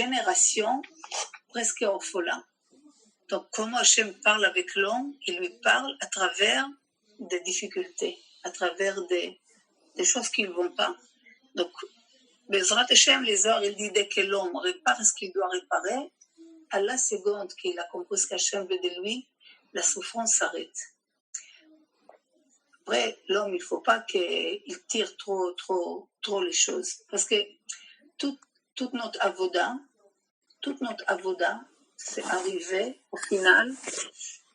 génération presque orphelin. Donc, comment Hachem parle avec l'homme? Il lui parle à travers des difficultés, à travers des choses qui ne vont pas. Donc, Bezrat Hachem, les heures, il dit dès que l'homme répare ce qu'il doit réparer, à la seconde qu'il a compris ce qu'Hachem veut de lui, la souffrance s'arrête. Après, l'homme, il ne faut pas qu'il tire trop les choses. Parce que toute notre avoda, c'est arriver au final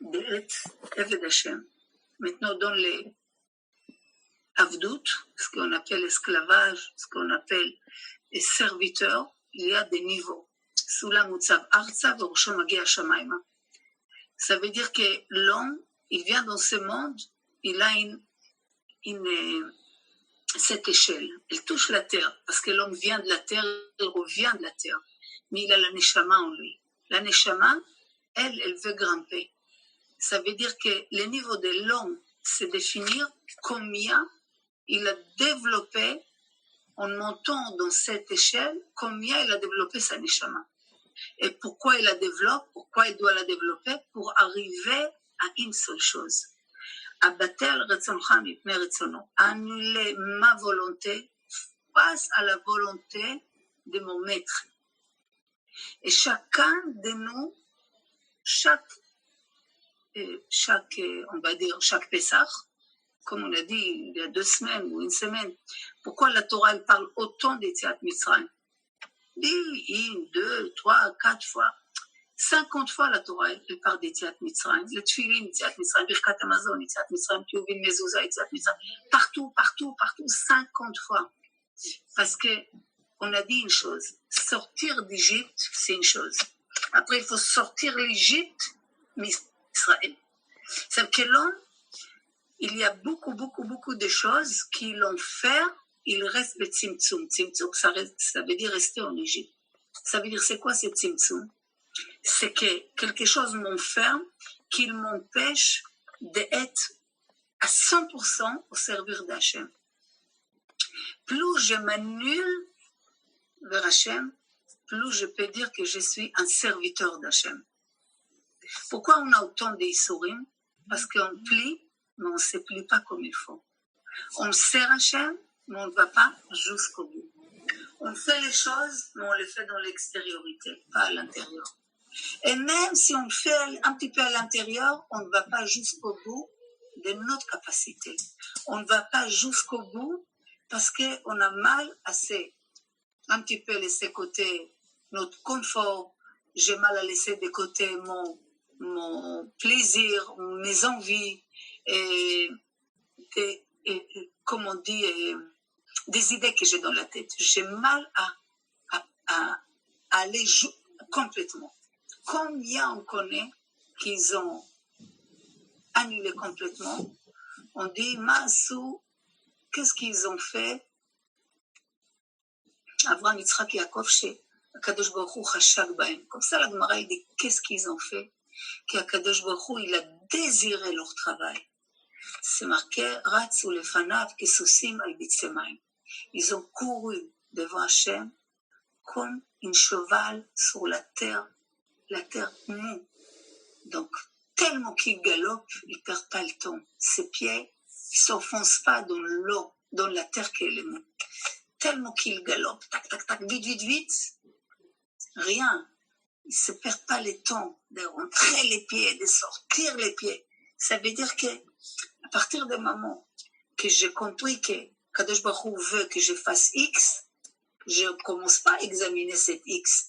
d'être Eved Hachem. Maintenant, dans les Avdout, ce qu'on appelle esclavage, ce qu'on appelle les serviteurs, il y a des niveaux. Sulam Utsav Arza Verusha Magia Shamaima. Ça veut dire que l'homme, il vient dans ce monde, il a cette échelle. Elle touche la terre, parce que l'homme vient de la terre, il revient de la terre. Mais il a la neshama en lui. La neshama, elle veut grimper. Ça veut dire que le niveau de l'homme, c'est définir combien il a développé, en montant dans cette échelle, combien il a développé sa neshama. Et pourquoi il la développe, pourquoi il doit la développer, pour arriver à une seule chose. Abatel retzoncha mipnei retzono. Annuler ma volonté face à la volonté de mon maître. Et chacun de nous, chaque on va dire, chaque Pessah, comme on l'a dit il y a 2 semaines ou une semaine, pourquoi la Torah elle parle autant d'Yetziat Mitzrayim? 1, 2, 3, 4 fois, 50 fois la Torah elle parle d'Yetziat Mitzrayim, le Tfilin, Yetziat Mitzrayim, Birkat Hamazon, Yetziat Mitzrayim, Tiyuvin Mezuzah, Yetziat Mitzrayim, partout, 50 fois. Parce que on a dit une chose, sortir d'Égypte, c'est une chose. Après, il faut sortir l'Égypte, Israël. C'est que l'homme, il y a beaucoup de choses qui l'ont fait, il reste le tzimtzum. Tzimtzum, ça veut dire rester en Égypte. Ça veut dire, c'est quoi ce tzimtzum? C'est que quelque chose m'enferme, qu'il m'empêche d'être à 100% au service d'Hachem. Plus je m'annule vers Hachem, plus je peux dire que je suis un serviteur d'Hachem. Pourquoi on a autant d'Issourim? Parce qu'on plie, mais on ne se plie pas comme il faut. On sert Hachem, mais on ne va pas jusqu'au bout. On fait les choses, mais on les fait dans l'extériorité, pas à l'intérieur. Et même si on fait un petit peu à l'intérieur, on ne va pas jusqu'au bout de notre capacité. On ne va pas jusqu'au bout parce qu'on a mal à un petit peu laisser de côté notre confort. J'ai mal à laisser de côté mon plaisir, mes envies, et comme on dit, des idées que j'ai dans la tête. J'ai mal à aller complètement. Combien on connaît qu'ils ont annulé complètement? On dit, Maasou, qu'est-ce qu'ils ont fait? Avraham, Yitzhak, Yaakov, chez Akadosh Baruch Hu, Chashak Bahem. Comme ça, la Gemara, il dit, qu'est-ce qu'ils ont fait? Qu'Akadosh Baruch Hu, il a désiré leur travail. C'est marqué, Ratzu lefanav kesusim al bitsemayim. Ils ont couru devant Hachem comme une cheval sur la terre moue. Donc, tellement qu'il galope, il ne perd pas le temps. Ses pieds, ils ne s'enfoncent pas dans l'eau, dans la terre qu'elle est mou. Tellement qu'il galope, tac, tac, tac, vite, rien. Il ne se perd pas le temps de rentrer les pieds, de sortir les pieds. Ça veut dire que, à partir du moment que j'ai compris que Kadosh Baruch Hu veut que je fasse X, je ne commence pas à examiner cet X.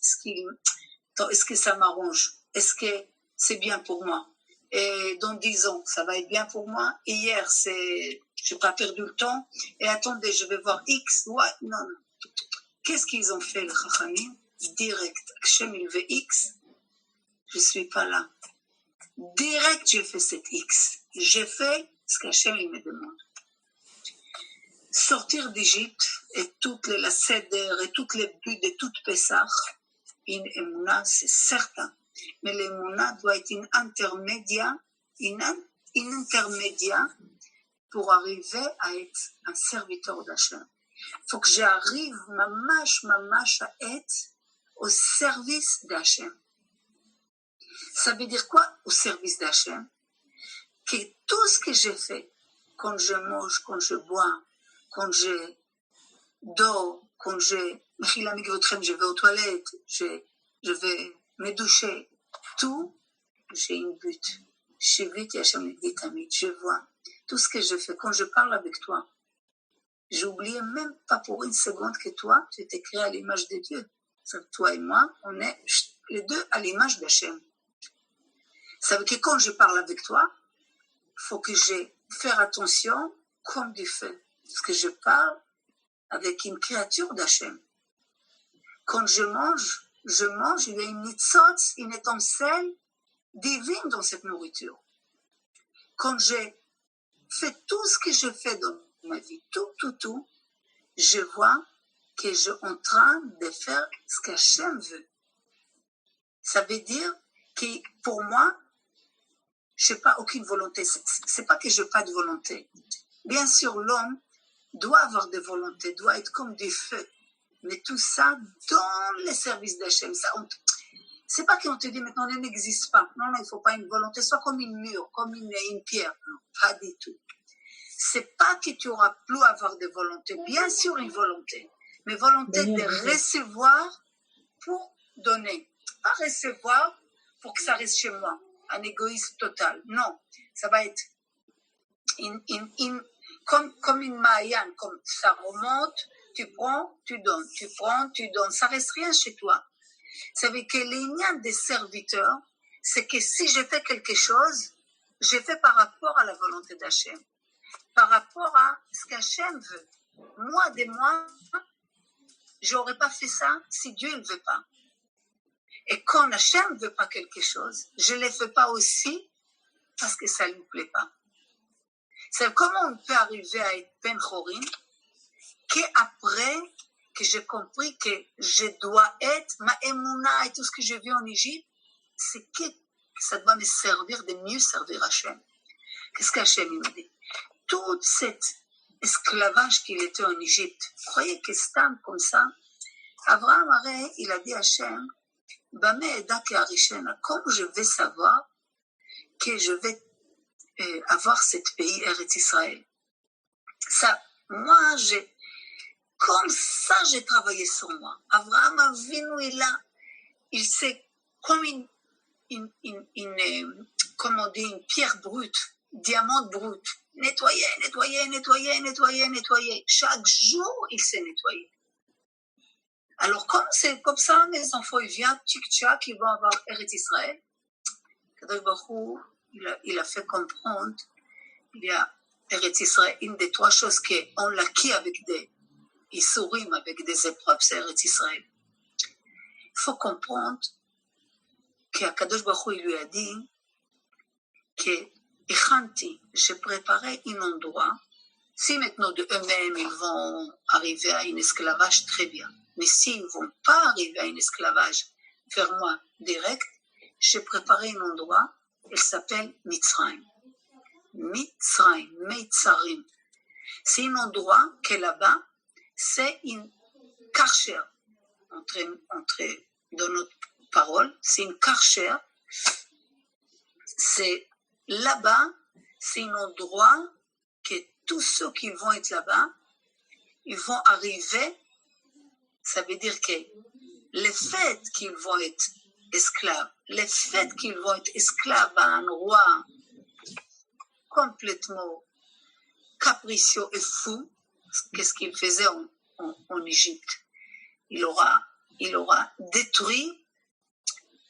Est-ce que ça m'arrange? Est-ce que c'est bien pour moi? Et dans 10 ans, ça va être bien pour moi? Et hier, je n'ai pas perdu le temps. Et attendez, je vais voir X. Ouais, non. Qu'est-ce qu'ils ont fait, les Chachamim? Direct. Hachem, il veut X. Je ne suis pas là. Direct, j'ai fait cet X. J'ai fait ce qu'Hachem, il me demande. Sortir d'Égypte et toutes les Seder et toutes les buts de toute Pessah, une émouna, c'est certain. Mais l'émouna doit être une intermédiaire pour arriver à être un serviteur d'Hachem. Il faut que j'arrive mamash à être au au service d'Hachem. Ça veut dire quoi au service d'Hachem? Que tout ce que j'ai fait, quand je mange, quand je bois, quand je dors, quand je vais aux toilettes, je vais me doucher, tout, j'ai une but. Je vois tout ce que je fais. Quand je parle avec toi, j'oubliais même pas pour une seconde que toi, tu t'es créé à l'image de Dieu. Toi et moi, on est les deux à l'image d'Hachem. Ça veut dire que quand je parle avec toi, il faut que je fasse attention comme du feu. Parce que je parle avec une créature d'Hachem. Quand je mange, il y a une nitzotz, une étincelle divine dans cette nourriture. Quand je fais tout ce que je fais dans ma vie, tout, je vois que je suis en train de faire ce qu'Hachem veut. Ça veut dire que pour moi, je n'ai pas aucune volonté. C'est pas que je n'ai pas de volonté. Bien sûr, l'homme doit avoir de volonté, doit être comme du feu. Mais tout ça dans les services d'Hachem. C'est pas qu'on te dit maintenant, il n'existe pas. Non, il ne faut pas une volonté, soit comme une mur, comme une pierre. Non, pas du tout. C'est pas que tu auras plus à avoir de volonté. Bien sûr, une volonté. Mais volonté de recevoir pour donner. Pas recevoir pour que ça reste chez moi. Un égoïsme total. Non. Ça va être comme une maïane, comme ça remonte, tu prends, tu donnes, tu prends, tu donnes. Ça reste rien chez toi. Ça veut dire que l'ignan des serviteurs, c'est que si je fais quelque chose, je fais par rapport à la volonté d'Hachem. Par rapport à ce qu'Hachem veut. Moi, je n'aurais pas fait ça si Dieu ne veut pas. Et quand Hachem ne veut pas quelque chose, je ne le fais pas aussi parce que ça ne lui plaît pas. C'est comment on peut arriver à être Ben Chorin qu'après que j'ai compris que je dois être ma émouna et tout ce que je vis en Égypte, c'est que ça doit me servir de mieux servir Hachem. Qu'est-ce qu'Hachem m'a dit? Tout cet esclavage qu'il était en Égypte, vous croyez que c'est comme ça? Abraham, il a dit à Hachem, comme je vais savoir que je vais avoir cet pays Eretz Israël. Ça, moi, comme ça, j'ai travaillé sur moi. Abraham Avinu, il s'est comme comme on dit, une pierre brute, diamant brut. Nettoyer. Chaque jour, il s'est nettoyé. Alors, comme c'est comme ça, mes enfants, ils viennent, tchic-tchac, ils vont avoir Eretz Israël. Kadosh Baruch Hu, il a fait comprendre, il y a Eretz Israël, une des trois choses qu'on l'acquit avec des issourim, avec des épreuves, c'est Eretz Israël. Il faut comprendre qu'Akadosh Baruch Hu, il lui a dit que j'ai préparé un endroit. Si maintenant de eux-mêmes ils vont arriver à un esclavage, très bien. Mais s'ils ne vont pas arriver à un esclavage vers moi direct, j'ai préparé un endroit, il s'appelle Mitzrayim. Mitzrayim. C'est un endroit que là-bas, c'est une karcher. Dans notre parole, c'est une karcher. C'est là-bas, c'est un endroit que tous ceux qui vont être là-bas, ils vont arriver. Ça veut dire que le fait qu'ils vont être esclaves, le fait qu'ils vont être esclaves à un roi complètement capricieux et fou, qu'est-ce qu'il faisait en Égypte? Il aura détruit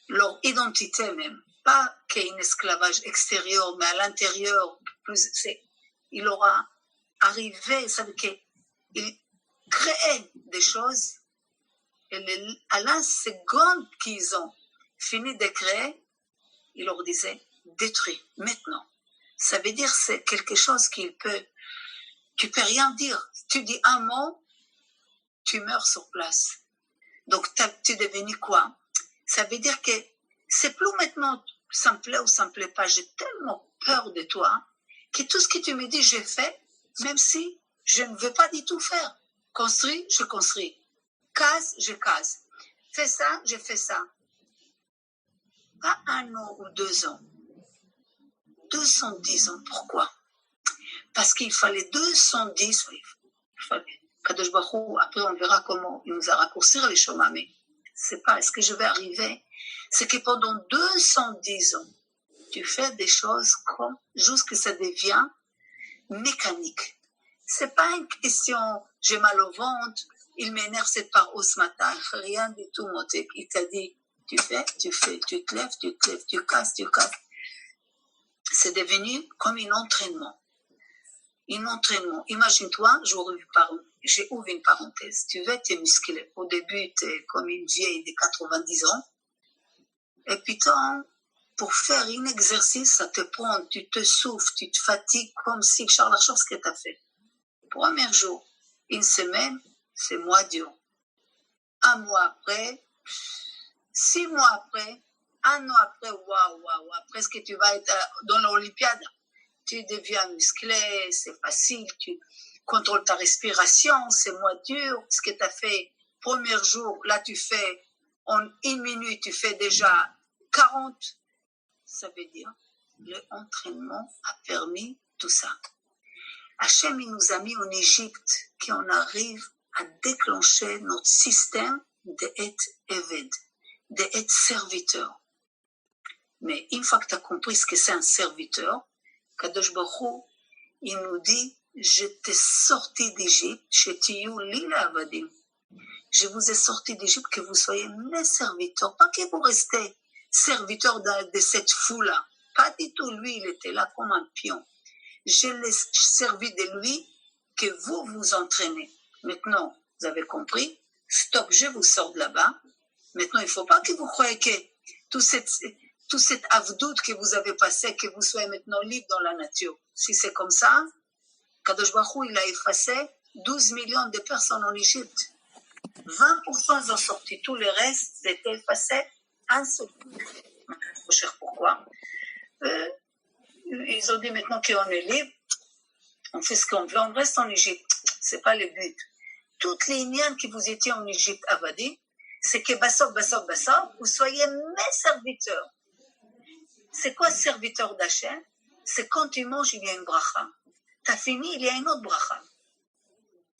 leur identité même. Pas qu'un esclavage extérieur, mais à l'intérieur, il aura arrivé, ça veut dire qu'il créait des choses, et à la seconde qu'ils ont fini de créer, il leur disait, détruis, maintenant. Ça veut dire c'est quelque chose tu peux rien dire. Tu dis un mot, tu meurs sur place. Donc, tu es devenu quoi? Ça veut dire que c'est plus maintenant, ça me plaît ou ça me plaît pas. J'ai tellement peur de toi que tout ce que tu me dis, je fais, même si je ne veux pas du tout faire. Construis, je construis. Case, je case. fais ça, j'ai fait ça. Pas 1 an ou 2 ans. 210 ans. Pourquoi? Parce qu'il fallait 210. Kadosh Baruch Hu, après on verra comment il nous a raccourci les chemins, mais c'est pas, est-ce que je vais arriver? C'est que pendant 210 ans, tu fais des choses comme, jusqu'à ce que ça devient mécanique. C'est pas une question, j'ai mal au ventre, il m'énerve cette part ce matin, rien du tout, mon type. Il t'a dit, tu fais, tu te lèves, tu casses. C'est devenu comme un entraînement. Imagine-toi, j'ouvre une parenthèse. Tu veux être musclé. Au début, tu es comme une vieille de 90 ans. Et puis, pour faire un exercice, ça te prend, tu te souffles, tu te fatigues comme si Charles Lachance que tu as fait. Premier jour, une semaine, c'est moins dur. 1 mois après, 6 mois après, 1 an après, waouh, presque tu vas être dans l'Olympiade. Tu deviens musclé, c'est facile, tu contrôles ta respiration, c'est moins dur. Ce que tu as fait premier jour, là tu fais en 1 minute, tu fais déjà 40. Ça veut dire, l'entraînement a permis tout ça. Hachem, il nous a mis en Égypte qu'on arrive à déclencher notre système d'être éved, d'être serviteur. Mais une fois que tu as compris ce que c'est un serviteur, Kadosh Baruch Hu, il nous dit, je t'ai sorti d'Égypte, je vous ai sorti d'Égypte que vous soyez mes serviteurs, pas que vous restez serviteurs de cette foule-là. Pas du tout, lui, il était là comme un pion. Je l'ai servi de lui que vous vous entraînez. Maintenant, vous avez compris, stop, je vous sors de là-bas. Maintenant, il ne faut pas que vous croyez que tout cette avdoute que vous avez passé, que vous soyez maintenant libre dans la nature. Si c'est comme ça, Kadosh Baruch Hu, il a effacé 12 millions de personnes en Égypte. 20% ont sorti, tout le reste étaient effacés. Un seul coup. Pourquoi? Ils ont dit maintenant qu'on est libre, on fait ce qu'on veut, on reste en Égypte. C'est pas le but. Toutes les lignes que vous étiez en Égypte, Avadi, c'est que Bassov, vous soyez mes serviteurs. C'est quoi serviteur d'Hachem? C'est quand tu manges, il y a une bracha. T'as fini, il y a une autre bracha.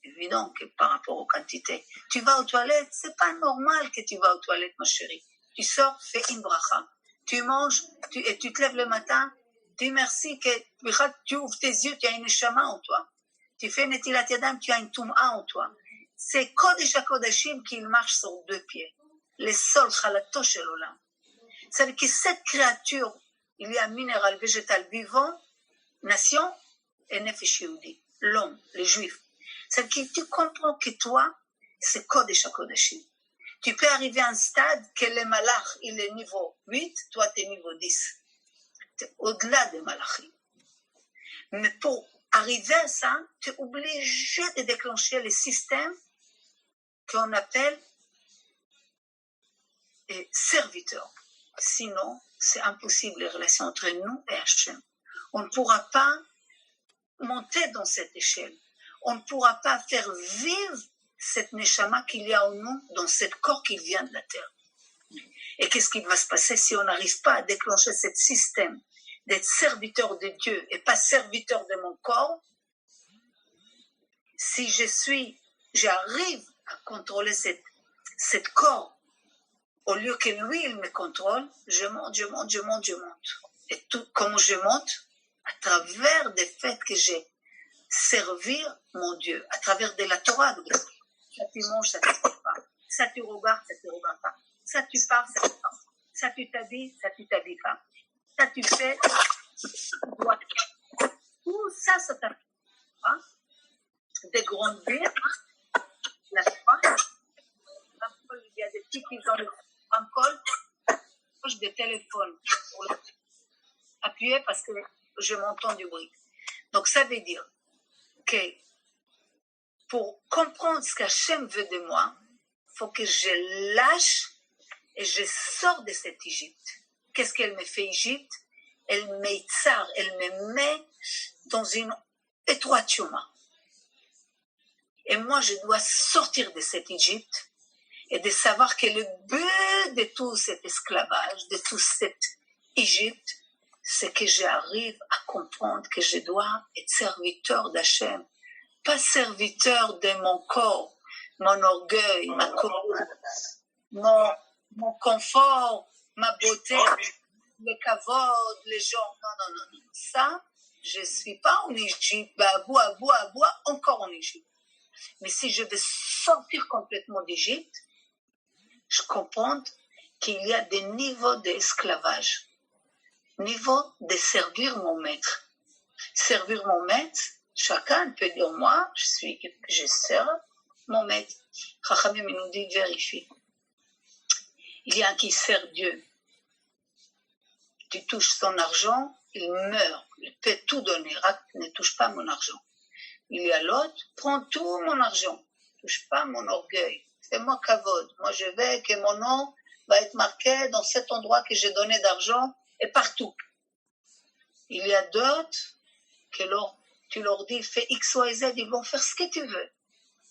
Évident que par rapport aux quantités. Tu vas aux toilettes, c'est pas normal que tu vas aux toilettes, ma chérie. Tu sors, fais une bracha. Tu manges, et tu te lèves le matin, dis merci que tu ouvres tes yeux, tu as une neshama en toi. Tu fais netilat yadam, tu as une tum'a en toi. C'est Kodesh HaKodashim qui marche sur 2 pieds. Le sol chalato shel olam. C'est-à-dire que cette créature, il y a minéral, végétal, vivant, nation et nefesh yehudi, l'homme, les juifs. C'est-à-dire que tu comprends que toi, c'est Kodesh HaKodashim. Tu peux arriver à un stade que le malach, il est niveau 8, toi, tu es niveau 10. Tu es au-delà des malachim. Mais pour arriver à ça, tu es obligé de déclencher le système qu'on appelle serviteur. Sinon, c'est impossible les relations entre nous et Hachem. On ne pourra pas monter dans cette échelle. On ne pourra pas faire vivre cette neshama qu'il y a en nous, dans ce corps qui vient de la terre. Et qu'est-ce qui va se passer si on n'arrive pas à déclencher ce système d'être serviteur de Dieu et pas serviteur de mon corps? Si j'arrive à contrôler cette corps, au lieu que lui, il me contrôle, je monte. Et tout, comment je monte? À travers des faits que j'ai servir mon Dieu, à travers de la Torah. Ça tu manges, ça tu manges pas. Ça tu regardes, ça tu regardes pas. Ça tu parles, ça tu parles. Ça tu t'habilles, ça tu t'habilles pas. Ça tu fais, tout ça, ça t'apprend. Hein? De grandir la foi. Il y a des petits qui ont le col proche de téléphone pour appuyer parce que je m'entends du bruit. Donc ça veut dire que pour comprendre ce qu'Hachem veut de moi, il faut que je lâche et je sors de cette Égypte. Qu'est-ce qu'elle me fait, Égypte? Elle me met dans une étroiture. Et moi, je dois sortir de cette Égypte et de savoir que le but de tout cet esclavage, de toute cette Égypte, c'est que j'arrive à comprendre que je dois être serviteur d'Hachem, pas serviteur de mon corps, mon orgueil, ma colère, mon confort, ma beauté, le kavod, les gens. Non. Ça, je ne suis pas en Égypte, à bois, encore en Égypte. Mais si je veux sortir complètement d'Égypte, je comprends qu'il y a des niveaux d'esclavage. Niveau de servir mon maître. Servir mon maître, chacun peut dire moi, je sers mon maître. Chachamim nous dit vérifie. Il y a un qui sert Dieu. Tu touches son argent, il meurt. Il peut tout donner, ne touche pas mon argent. Il y a l'autre, prends tout mon argent, ne touche pas mon orgueil. Fais-moi kavod. Moi je veux que mon nom va être marqué dans cet endroit que j'ai donné d'argent et partout. Il y a d'autres que tu leur dis fais X, Y, Z, ils vont faire ce que tu veux.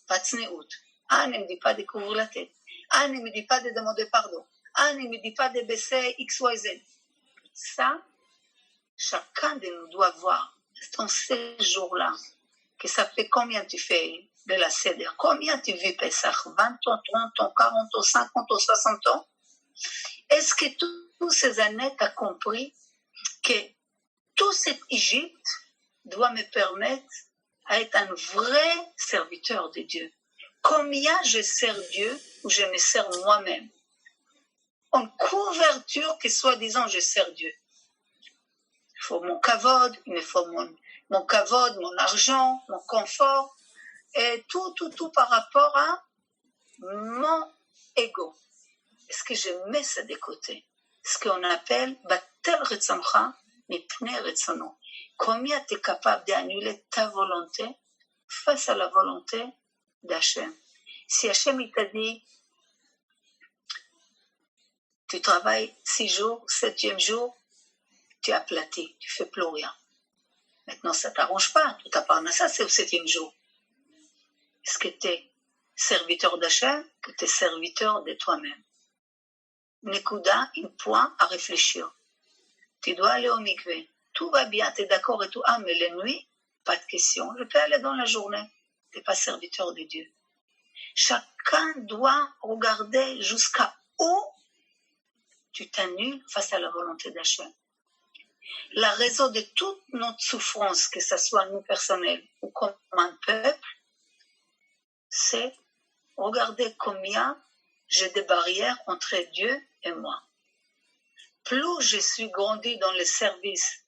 Pas de tsnéout. Ne me dis pas de couvrir la tête. Ne me dis pas de demander pardon. Ne me dis pas de baisser X, Y, Z. Ça, chacun de nous doit voir dans ces jours-là, que ça fait combien tu fais de la Seder, combien tu vis Pessah, 20 ans, 30 ans, 40 ans, 50 ans, 60 ans. Est-ce que toutes ces années, tu as compris que toute cette Égypte doit me permettre d'être un vrai serviteur de Dieu? Combien je sers Dieu ou je me sers moi-même? En couverture que soi-disant je sers Dieu. Il faut mon kavod, il me faut mon kavod, mon argent, mon confort, et tout par rapport à mon ego. Est-ce que je mets ça de côté? Ce qu'on appelle batel retzoncha mipnei retzono. Combien tu es capable d'annuler ta volonté face à la volonté d'Hachem? Si Hachem il t'a dit tu travailles 6 jours, 7e jour, tu es aplati, tu fais plus rien. Maintenant, ça ne t'arrange pas, tout à part de ça, c'est au 7e jour. Est-ce que tu es serviteur d'Hachem ou tu es serviteur de toi-même? Nekuda, un point à réfléchir. Tu dois aller au mikvé. Tout va bien, tu es d'accord et tout. Ah, mais la nuit, pas de question. Je peux aller dans la journée. Tu n'es pas serviteur de Dieu. Chacun doit regarder jusqu'à où tu t'annules face à la volonté d'Hachem. La raison de toute notre souffrance, que ce soit nous personnels ou comme un peuple, c'est regarder combien j'ai des barrières entre Dieu et moi. Plus je suis grandi dans le service,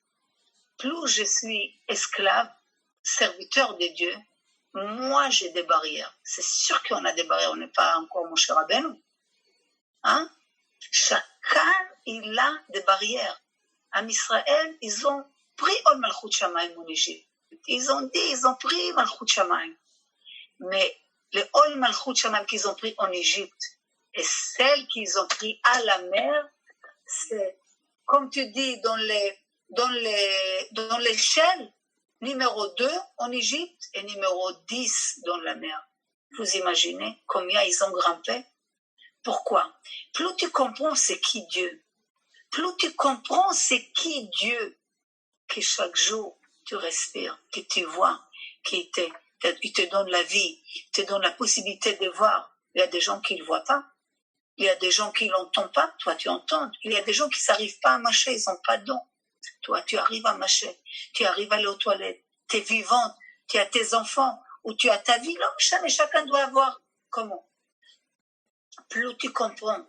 plus je suis esclave, serviteur de Dieu, moi j'ai des barrières. C'est sûr qu'on a des barrières, on n'est pas encore mon cher Rabbeinu. Hein? Chacun, il a des barrières. En Israël, ils ont pris Ol Malchut Shamayim en Égypte. Ils ont pris Malchut Shamayim. Mais le Ol Malchut Shamayim qu'ils ont pris en Égypte et celles qu'ils ont pris à la mer, c'est, comme tu dis, dans l'échelle, numéro 2 en Égypte et numéro 10 dans la mer. Vous imaginez combien ils ont grimpé? Pourquoi? Plus tu comprends c'est qui Dieu, plus tu comprends c'est qui Dieu, que chaque jour tu respires, que tu vois, qu'il te donne la vie, te donne la possibilité de voir. Il y a des gens qui ne le voient pas. Il y a des gens qui ne l'entendent pas. Toi, tu entends. Il y a des gens qui n'arrivent pas à mâcher. Ils n'ont pas de dons. Toi, tu arrives à mâcher. Tu arrives à aller aux toilettes. Tu es vivante. Tu as tes enfants. Ou tu as ta vie. Là, chacun doit avoir. Comment? Plus tu comprends.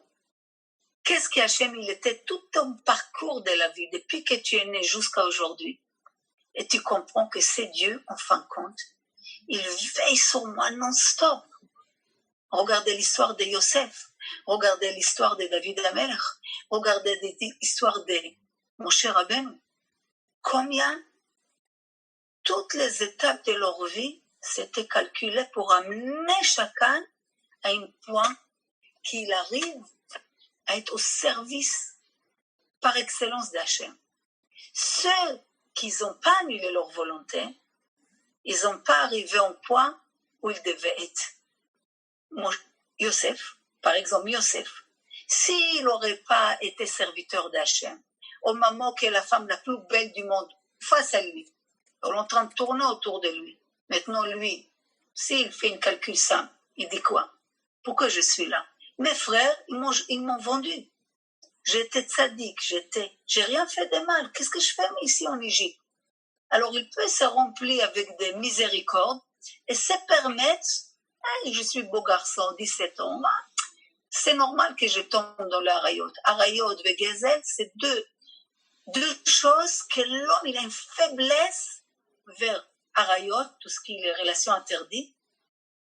Qu'est-ce qu'Hachem, il était tout ton parcours de la vie, depuis que tu es né jusqu'à aujourd'hui. Et tu comprends que c'est Dieu, en fin de compte. Il veille sur moi non-stop. Regardez l'histoire de Yosef. Regardez l'histoire de David Amelech. Regardez l'histoire de Moshe Rabbeinu. Combien toutes les étapes de leur vie s'étaient calculées pour amener chacun à un point qu'il arrive à être au service par excellence d'Hachem. Ceux qui n'ont pas annulé leur volonté, ils n'ont pas arrivé au point où ils devaient être. Yosef, Par exemple, Yosef, s'il n'aurait pas été serviteur d'Hachem, au moment qu'est la femme la plus belle du monde, face à lui, on est en train de tourner autour de lui. Maintenant, lui, s'il fait une calcul simple, il dit quoi? Pourquoi je suis là? Mes frères, ils m'ont vendu. J'étais tzaddik, j'ai rien fait de mal. Qu'est-ce que je fais ici en Égypte? Alors, il peut se remplir avec des miséricordes et se permettre, hey, je suis beau garçon, 17 ans, c'est normal que je tombe dans l'arayot. Arayot et Gezel, c'est deux choses que l'homme, il a une faiblesse vers arayot, tout ce qui est les relations interdites,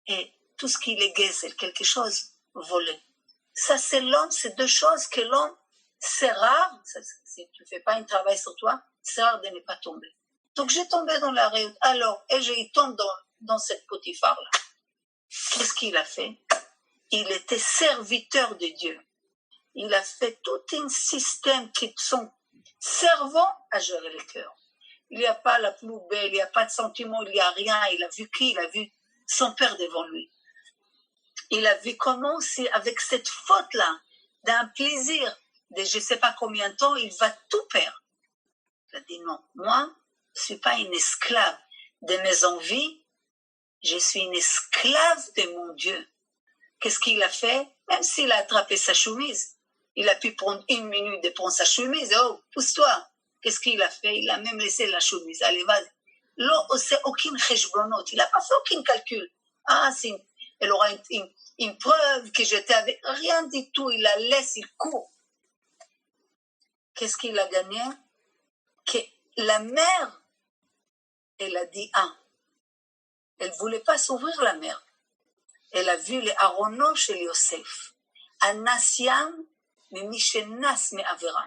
et tout ce qui est Gezel, quelque chose volé. Ça, c'est l'homme, c'est deux choses que l'homme, c'est rare, si tu ne fais pas un travail sur toi, c'est rare de ne pas tomber. Donc, j'ai tombé dans l'arayot. Alors, et je tombe dans cette Potiphar-là. Qu'est-ce qu'il a fait? Il était serviteur de Dieu. Il a fait tout un système qui sont servants à gérer le cœur. Il n'y a pas la plus belle, il n'y a pas de sentiment, il n'y a rien. Il a vu qui? Il a vu son père devant lui. Il a vu comment c'est avec cette faute-là, d'un plaisir de je ne sais pas combien de temps, il va tout perdre. Il a dit non, moi, je ne suis pas une esclave de mes envies, je suis une esclave de mon Dieu. Qu'est-ce qu'il a fait? Même s'il a attrapé sa chemise, il a pu prendre 1 minute de prendre sa chemise. Oh, pousse-toi. Qu'est-ce qu'il a fait? Il a même laissé la chemise. Allez, vas-y. Là, c'est aucune cheshbonot. Il n'a pas fait aucun calcul. Ah, elle aura une preuve que j'étais avec. Rien du tout. Il la laisse, il court. Qu'est-ce qu'il a gagné? Que la mère, elle a dit elle ne voulait pas s'ouvrir la mère. Elle a vu les aronos chez Yosef. Anasiam, mais Mishenas, mais Avera.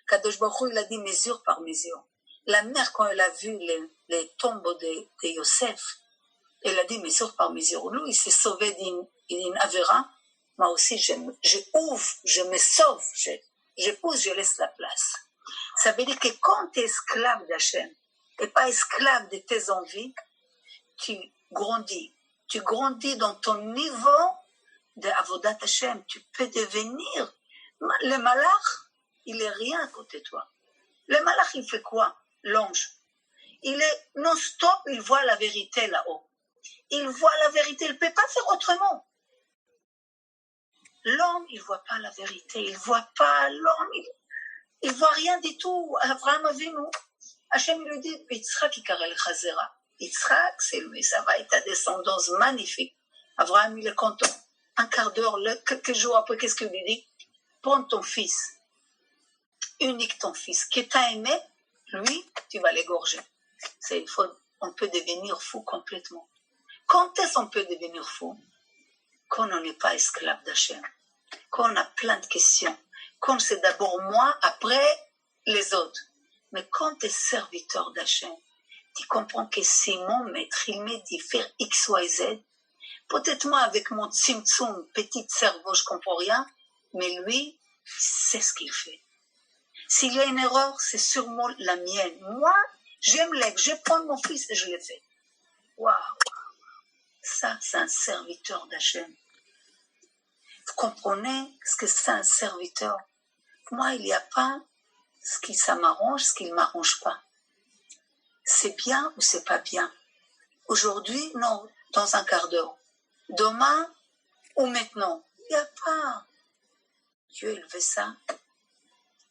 Kadosh Baruch Hu, il a dit mesure par mesure. La mère, quand elle a vu les tombeaux de Yosef, elle a dit mesure par mesure. Lui, il s'est sauvé d'une Avera. Moi aussi, je ouvre, je me sauve, je pousse, je laisse la place. Ça veut dire que quand tu es esclave d'Hachem et pas esclave de tes envies, tu grandis. Tu grandis dans ton niveau de Avodat Hashem. Tu peux devenir. Le malach, il est rien à côté de toi. Le malach, il fait quoi? L'ange. Il est non-stop, il voit la vérité là-haut. Il voit la vérité, il ne peut pas faire autrement. L'homme, il ne voit pas la vérité, il ne voit pas l'homme, il ne voit rien du tout. Abraham Avinu, Hachem lui dit, Yitzhak Ikarel Chazera. Yitzhak, c'est lui, ça va être ta descendance magnifique. Abraham, il est content. Un quart d'heure, quelques jours après, qu'est-ce qu'il lui dit? Prends ton fils, unique ton fils, que tu as aimé, lui, tu vas l'égorger. On peut devenir fou complètement. Quand est-ce qu'on peut devenir fou? Quand on n'est pas esclave d'Hachem, quand on a plein de questions, quand c'est d'abord moi, après les autres. Mais quand tu es serviteur d'Hachem, tu comprends que c'est mon maître, il me dit faire X, Y, Z. Peut-être moi, avec mon tzimtzum, petit cerveau, je ne comprends rien, mais lui, c'est ce qu'il fait. S'il y a une erreur, c'est sûrement la mienne. Moi, je me lève, je prends mon fils et je le fais. Waouh! Ça, c'est un serviteur d'Hachem. Vous comprenez ce que c'est un serviteur? Moi, il n'y a pas ce qui ça m'arrange, ce qui ne m'arrange pas. C'est bien ou c'est pas bien? Aujourd'hui, non, dans un quart d'heure. Demain ou maintenant? Il n'y a pas. Dieu, il veut ça.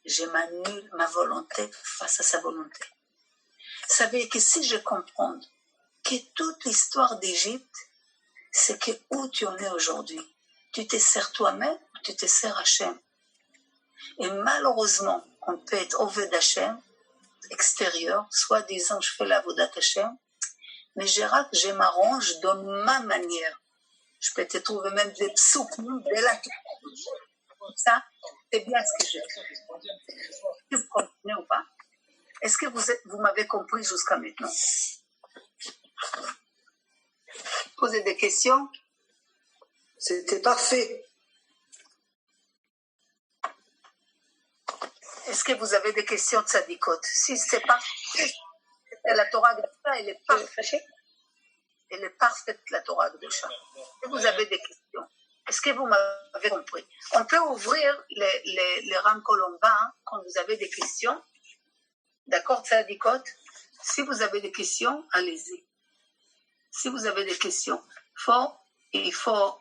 Je m'annule ma volonté face à sa volonté. Ça veut dire que si je comprends que toute l'histoire d'Égypte, c'est que où tu en es aujourd'hui, tu te sers toi-même ou tu te sers Hachem. Et malheureusement, on peut être Oved Hachem, extérieur, soit disant je fais la Avodat Hachem, mais je m'arrange dans ma manière. Je peux te trouver même des psouk, de la ça, c'est bien ce que je fais. Est-ce que vous comprenez ou pas? Est-ce que vous m'avez compris jusqu'à maintenant? Posez des questions? C'était parfait. Est-ce que vous avez des questions de Tzadikot? Si c'est parfait, la Torah de ça, elle est parfaite. Elle est parfaite, la Torah de ça. Et vous avez des questions? Est-ce que vous m'avez compris? On peut ouvrir les rames colombains quand vous avez des questions. D'accord, Tzadikot? Si vous avez des questions, allez-y. Si vous avez des questions, il faut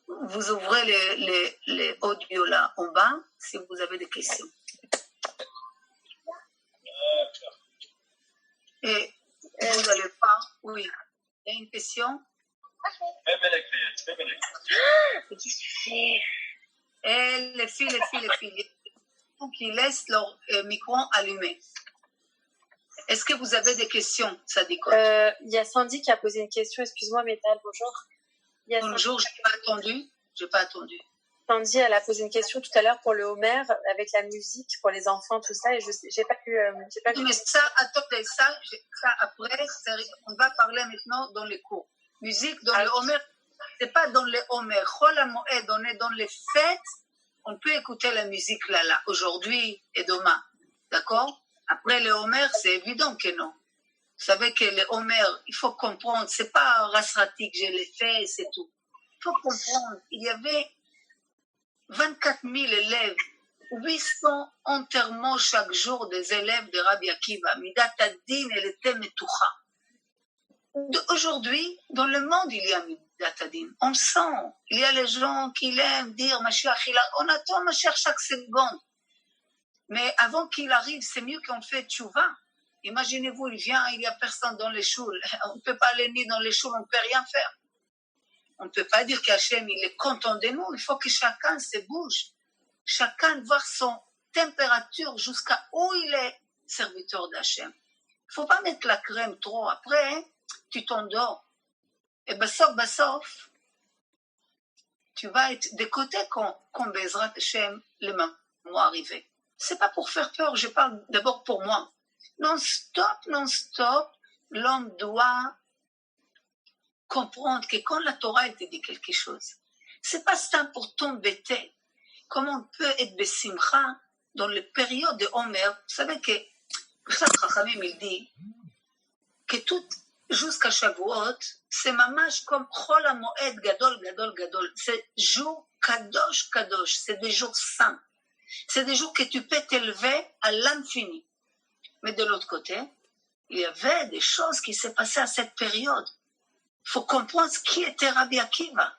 vous ouvrez les audios là en bas si vous avez des questions. Et vous n'allez pas, oui. Il y a une question? Qu'est-ce que tu fais? Et les filles, qui laissent leur micro allumé. Est-ce que vous avez des questions, Sadiko? Il y a Sandy qui a posé une question. Excuse-moi, Métal, bonjour. Bonjour, je n'ai pas attendu. Sandy, elle a posé une question tout à l'heure pour le Homer, avec la musique, pour les enfants, tout ça, et j'ai pas pu... Mais ça, attendez, ça après, on va parler maintenant dans les cours. Musique, dans le Homer, c'est pas dans les Homer. Chol HaMoed, on est dans les fêtes, on peut écouter la musique là, aujourd'hui et demain. D'accord? Après les Homer, c'est évident que non. Vous savez que les Homer, il faut comprendre, c'est pas Rasrati que je l'ai fait, c'est tout. Il faut comprendre, il y avait 24 000 élèves, 800 enterrements chaque jour des élèves de Rabbi Akiva. Midat Adin, elle était metoucha. Aujourd'hui, dans le monde, il y a Midat Adin. On le sent. Il y a les gens qui l'aiment dire Mashiach, on attend Mashiach chaque seconde. Mais avant qu'il arrive, c'est mieux qu'on fait tchouva. Imaginez-vous, il vient, il n'y a personne dans les choules. On ne peut pas aller ni dans les choules, on ne peut rien faire. On ne peut pas dire qu'Hachem, il est content de nous. Il faut que chacun se bouge. Chacun voir son température jusqu'à où il est serviteur d'Hachem. Il ne faut pas mettre la crème trop. Après, tu t'endors. Et bassof, tu vas être des côtés quand Bezrat Hachem, les mains vont arriver. C'est pas pour faire peur, je parle d'abord pour moi. Non-stop, l'homme doit comprendre que quand la Torah te dit quelque chose, c'est pas ça pour t'embêter. Comment on peut être besimcha dans les périodes de Homer? Vous savez que Chachamim il dit que tout jusqu'à Shavuot, c'est mamash comme Chol HaMoed gadol. C'est jour kadosh, c'est des jours saints. C'est des jours que tu peux t'élever à l'infini. Mais de l'autre côté, il y avait des choses qui s'est passées à cette période. Il faut comprendre qui était Rabbi Akiva.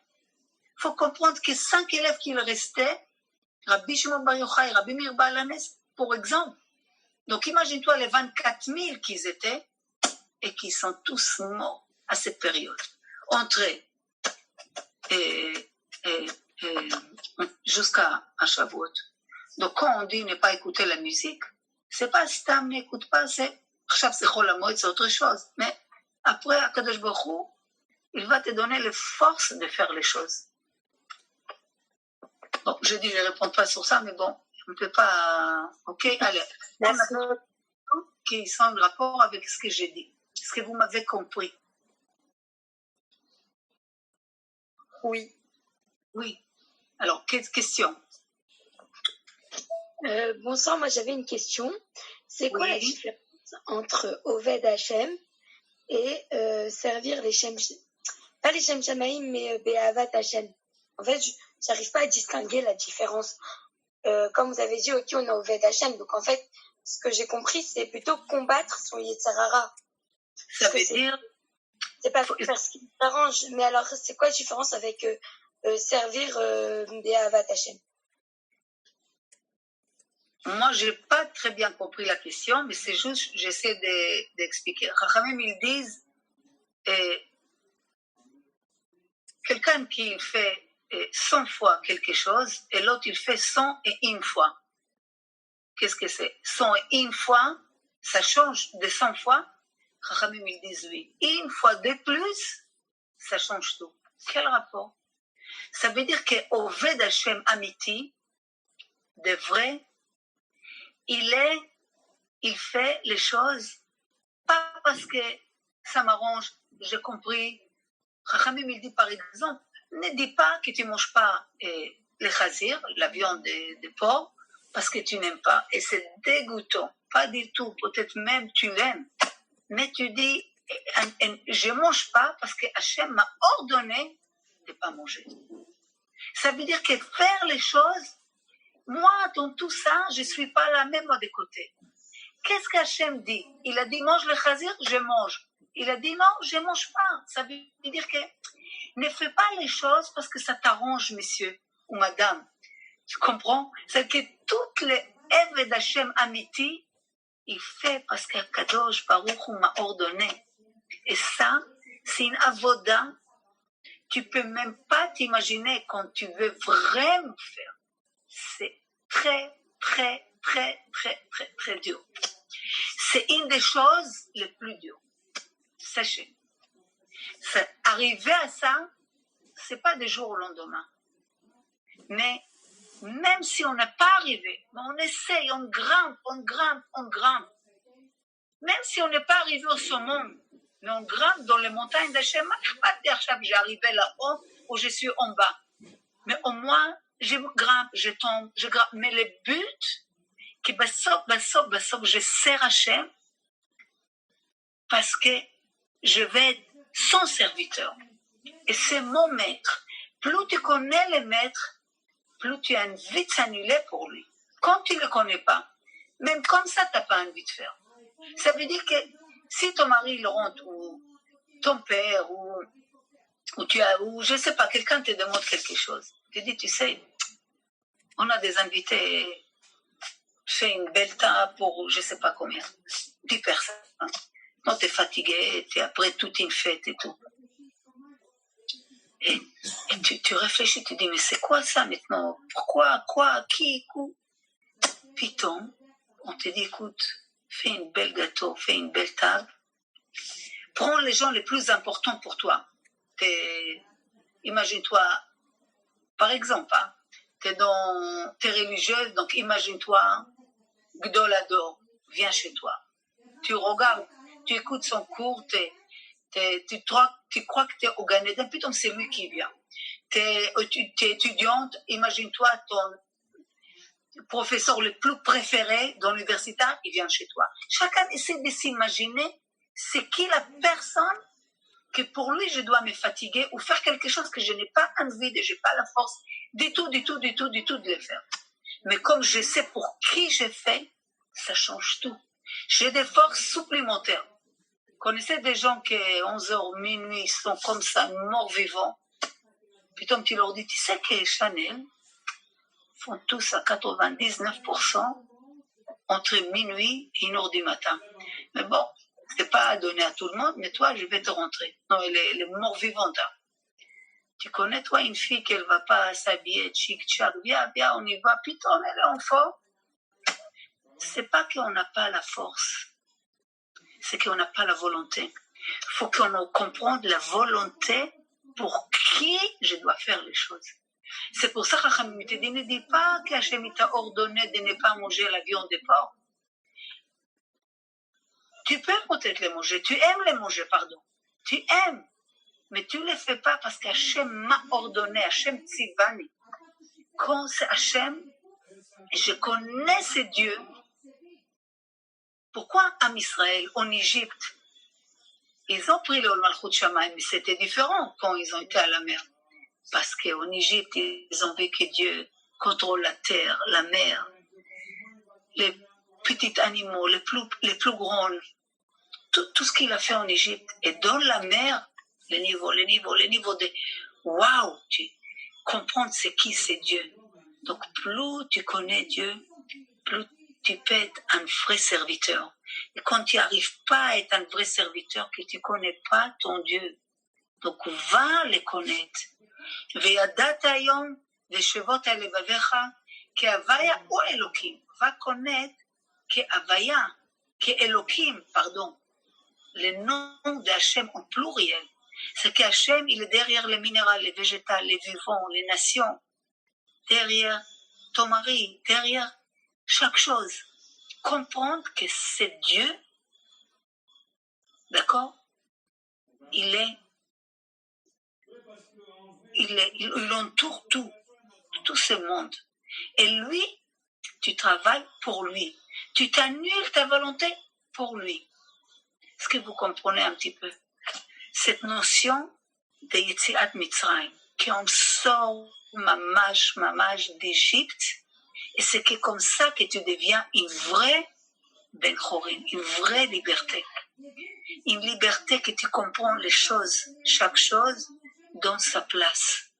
Il faut comprendre que 5 élèves qui restaient, Rabbi Shimon Bar Yochai, Rabbi Meir Baal HaNes, pour exemple. Donc imagine-toi les 24 000 qu'ils étaient et qui sont tous morts à cette période. Entrés jusqu'à Shavuot. Donc quand on dit ne pas écouter la musique, c'est pas Stam n'écoute pas, c'est Chol HaMoed, c'est autre chose. Mais après, Akadosh Baruch Hu, il va te donner les forces de faire les choses. Bon, je dis, je ne réponds pas sur ça, mais bon, je ne peux pas... Ok, allez. Merci. Qui sont en rapport avec ce que j'ai dit. Est-ce que vous m'avez compris? Oui. Oui. Alors, quelle question? Bonsoir, moi j'avais une question. C'est quoi la différence entre Oved Hachem et servir les Shem... Pas les Shem Shamaim, mais Be'avat Hachem. En fait, j'arrive pas à distinguer la différence. Comme vous avez dit, ok, on a Oved Hachem. Donc en fait, ce que j'ai compris, c'est plutôt combattre son Yetzer Hara. Ça veut dire... C'est pas faire ce qui t'arrange. Mais alors, c'est quoi la différence avec servir Be'avat Hachem? Moi, je n'ai pas très bien compris la question, mais c'est juste, j'essaie d'expliquer. Chachamim, ils disent, quelqu'un qui fait 100 fois quelque chose, et l'autre, il fait 101 fois. Qu'est-ce que c'est? 101 fois, ça change de 100 fois? Chachamim, ils disent oui. Une fois de plus, ça change tout. Quel rapport? Ça veut dire qu'Oved Hachem Amiti, de vrai, il fait les choses pas parce que ça m'arrange, j'ai compris. Chachamim, il dit par exemple, ne dis pas que tu ne manges pas le chazir, la viande de porc, parce que tu n'aimes pas. Et c'est dégoûtant, pas du tout, peut-être même tu l'aimes. Mais tu dis, je ne mange pas parce que Hachem m'a ordonné de ne pas manger. Ça veut dire que faire les choses, moi, dans tout ça, je ne suis pas la même des côtés. Qu'est-ce qu'Hachem dit? Il a dit, mange le chazir, je mange. Il a dit, non, je ne mange pas. Ça veut dire que ne fais pas les choses parce que ça t'arrange, monsieur ou madame. Tu comprends? C'est que toutes les Eved d'Hachem Amiti, il fait parce qu'Akadosh Baruch Hu m'a ordonné. Et ça, c'est une avoda. Tu peux même pas t'imaginer quand tu veux vraiment faire. C'est très, très, très, très, très, très dur. C'est une des choses les plus dures. Sachez. Arriver à ça, c'est pas du jour au lendemain. Mais même si on n'est pas arrivé, mais on essaye, on grimpe, on grimpe, on grimpe. Même si on n'est pas arrivé au sommet, mais on grimpe dans les montagnes d'Hachem, je ne peux pas dire que j'ai arrivé là-haut ou je suis en bas. Mais au moins, je grimpe, je tombe, je grimpe. Mais le but, que je sers Hachem, parce que je vais être son serviteur. Et c'est mon maître. Plus tu connais le maître, plus tu as envie de s'annuler pour lui. Quand tu ne le connais pas, même comme ça, tu n'as pas envie de faire. Ça veut dire que si ton mari il rentre, ou ton père, ou je ne sais pas, quelqu'un te demande quelque chose, tu dis, tu sais, on a des invités, fais une belle table pour je ne sais pas combien, 10 personnes. Non, tu es fatigué, après toute une fête et tout. Et tu réfléchis, tu dis, mais c'est quoi ça maintenant? Pourquoi? Quoi? Qui? Python, on te dit, écoute, fais une belle gâteau, fais une belle table. Prends les gens les plus importants pour toi. Imagine-toi, par exemple, t'es religieuse, donc imagine-toi, Gdolador, viens chez toi. Tu regardes, tu écoutes son cours, tu crois que tu es au Gan Eden, puis c'est lui qui vient. Tu es étudiante, imagine-toi ton professeur le plus préféré dans l'université, il vient chez toi. Chacun essaie de s'imaginer c'est qui la personne que pour lui je dois me fatiguer ou faire quelque chose que je n'ai pas envie, je n'ai pas la force du tout de le faire. Mais comme je sais pour qui je fais, ça change tout. J'ai des forces supplémentaires. Vous connaissez des gens qui, 11h, minuit, sont comme ça, morts vivants. Puis tu leur dis, tu sais que Chanel font tous à 99% entre minuit et 1h du matin. Mais bon, c'est pas à donner à tout le monde, mais toi, je vais te rentrer. Non, elle est morts vivante. Tu connais, toi, une fille qu'elle va pas s'habiller chic-chac, viens, on y va, puis elle est en forme. C'est pas qu'on n'a pas la force, c'est qu'on n'a pas la volonté. Il faut qu'on comprenne la volonté pour qui je dois faire les choses. C'est pour ça que ne dit pas qu'Hachem t'a ordonné de ne pas manger la viande de porc. Tu peux peut-être les manger, tu aimes les manger, pardon. Tu aimes, mais tu ne les fais pas parce qu'Hachem m'a ordonné, Hachem Tzivani. Quand c'est Hachem, je connais ces dieux. Pourquoi en Israël, en Égypte, ils ont pris le Malchut Shamayim, mais c'était différent quand ils ont été à la mer. Parce qu'en Égypte, ils ont vu que Dieu contrôle la terre, la mer, les petits animaux, les plus grands, tout ce qu'il a fait en Égypte. Et dans la mer, les niveaux de waouh, tu comprends c'est qui c'est Dieu. Donc plus tu connais Dieu, plus tu peux être un vrai serviteur. Et quand tu n'arrives pas à être un vrai serviteur, que tu ne connais pas ton Dieu, donc va les connaître. וידעת היום ושבות על לבביך כהוויה או אלוקים. va connaître כהוויה, כאלוקים, pardon. Le nom d'Hachem en pluriel. C'est qu'Hachem, il est derrière les minéraux, les végétaux, les vivants, les nations. Derrière ton mari, derrière chaque chose. Comprendre que c'est Dieu, d'accord? Il entoure tout ce monde. Et lui, tu travailles pour lui. Tu t'annules ta volonté pour lui. Est-ce que vous comprenez un petit peu? Cette notion de Yetziat Mitzrayim. qu'on sort mamash d'Égypte, et c'est que comme ça que tu deviens une vraie Ben Chorin, une vraie liberté. Une liberté que tu comprends les choses, chaque chose dans sa place.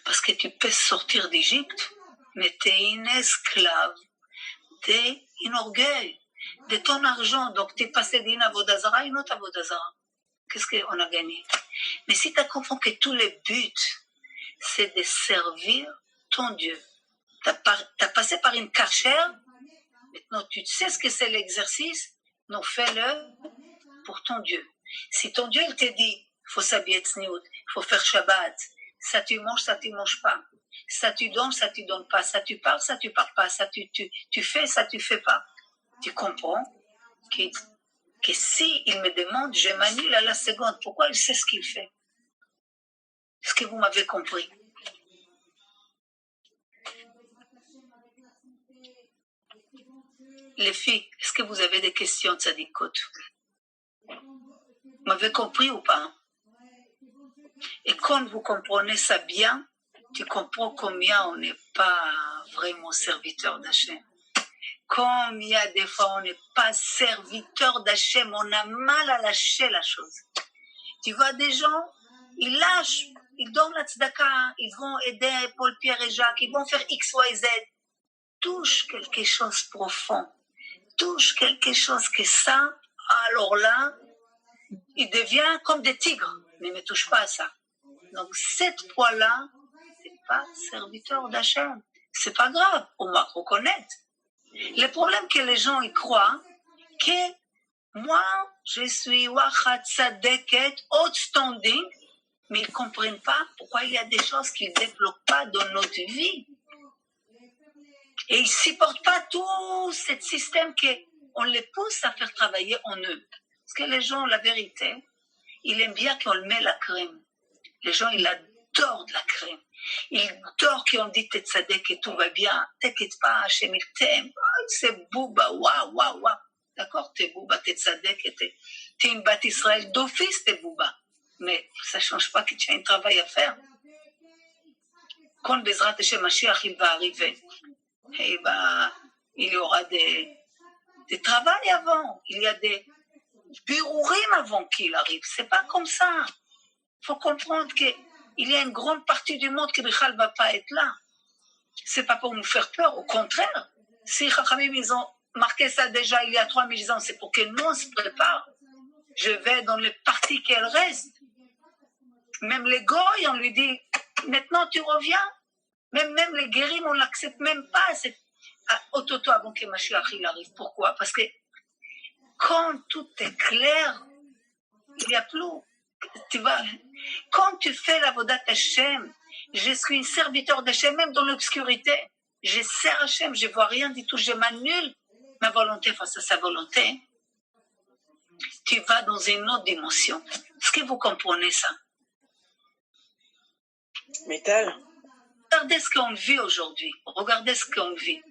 Parce que tu peux sortir d'Égypte, mais tu es une esclave, tu es un orgueil de ton argent. Donc tu es passé d'une avodazara à une autre avodazara. Qu'est-ce qu'on a gagné? Mais si tu comprends que tout le but, c'est de servir ton Dieu. Tu as passé par une cachère, maintenant tu sais ce que c'est l'exercice, non, fais-le pour ton Dieu. Si ton Dieu il te dit, il faut s'habiller tzniout, il faut faire Shabbat, ça tu manges pas, ça tu donnes pas, ça tu parles pas, ça tu fais, ça tu fais pas. Tu comprends que si il me demande, je m'annule à la seconde. Pourquoi il sait ce qu'il fait? Est-ce que vous m'avez compris? Les filles, est-ce que vous avez des questions, Tzadikot? Vous m'avez compris ou pas? Et quand vous comprenez ça bien, tu comprends combien on n'est pas vraiment serviteur d'Hachem. Combien des fois on n'est pas serviteur d'Hachem, on a mal à lâcher la chose. Tu vois des gens, ils lâchent, ils donnent la tzedaka, ils vont aider Paul, Pierre et Jacques, ils vont faire X, Y, Z. Touche quelque chose de profond, touche quelque chose que ça, alors là, il devient comme des tigres, mais ne touche pas à ça. Donc cette fois-là, c'est pas serviteur d'Hachem. C'est pas grave, on va reconnaître. Le problème que les gens y croient, que moi, je suis wachat tzadeket, outstanding, mais ils ne comprennent pas pourquoi il y a des choses qu'ils ne débloquent pas dans notre vie. Et ils ne supportent pas tout ce système qu'on les pousse à faire travailler en eux. Parce que les gens, la vérité, ils aiment bien qu'on met la crème. Les gens, ils adorent de la crème. Ils adorent qu'on dit t'es tzadek et tout va bien. T'inquiète pas, Hachem, il t'aime. C'est bouba, waouh. D'accord, t'es bouba, t'es tzadek, t'es une bat Israël d'office, t'es bouba. Mais ça ne change pas que tu as un travail à faire. Quand Bezrat Hashem Mashiach, il va arriver, il y aura des travails avant. Il y a des birourim avant qu'il arrive. C'est pas comme ça. Il faut comprendre qu'il y a une grande partie du monde qui ne va pas être là. C'est pas pour nous faire peur, au contraire. Si Chachamim, ils ont marqué ça déjà il y a 3000 ans, c'est pour que nous on se prépare. Je vais dans les parties qu'elles restent. Même les goy, on lui dit, maintenant tu reviens. Même les guérim, on l'accepte même pas. C'est autoto avant que Mashiach il arrive. Pourquoi? Parce que quand tout est clair, il n'y a plus. Tu vois, quand tu fais la vodat Hashem, je suis un serviteur d'Hachem, même dans l'obscurité. Je sers Hachem, je ne vois rien du tout, je m'annule ma volonté face à sa volonté. Tu vas dans une autre dimension. Est-ce que vous comprenez ça? Métal. Regardez ce qu'on vit aujourd'hui. Regardez ce qu'on vit.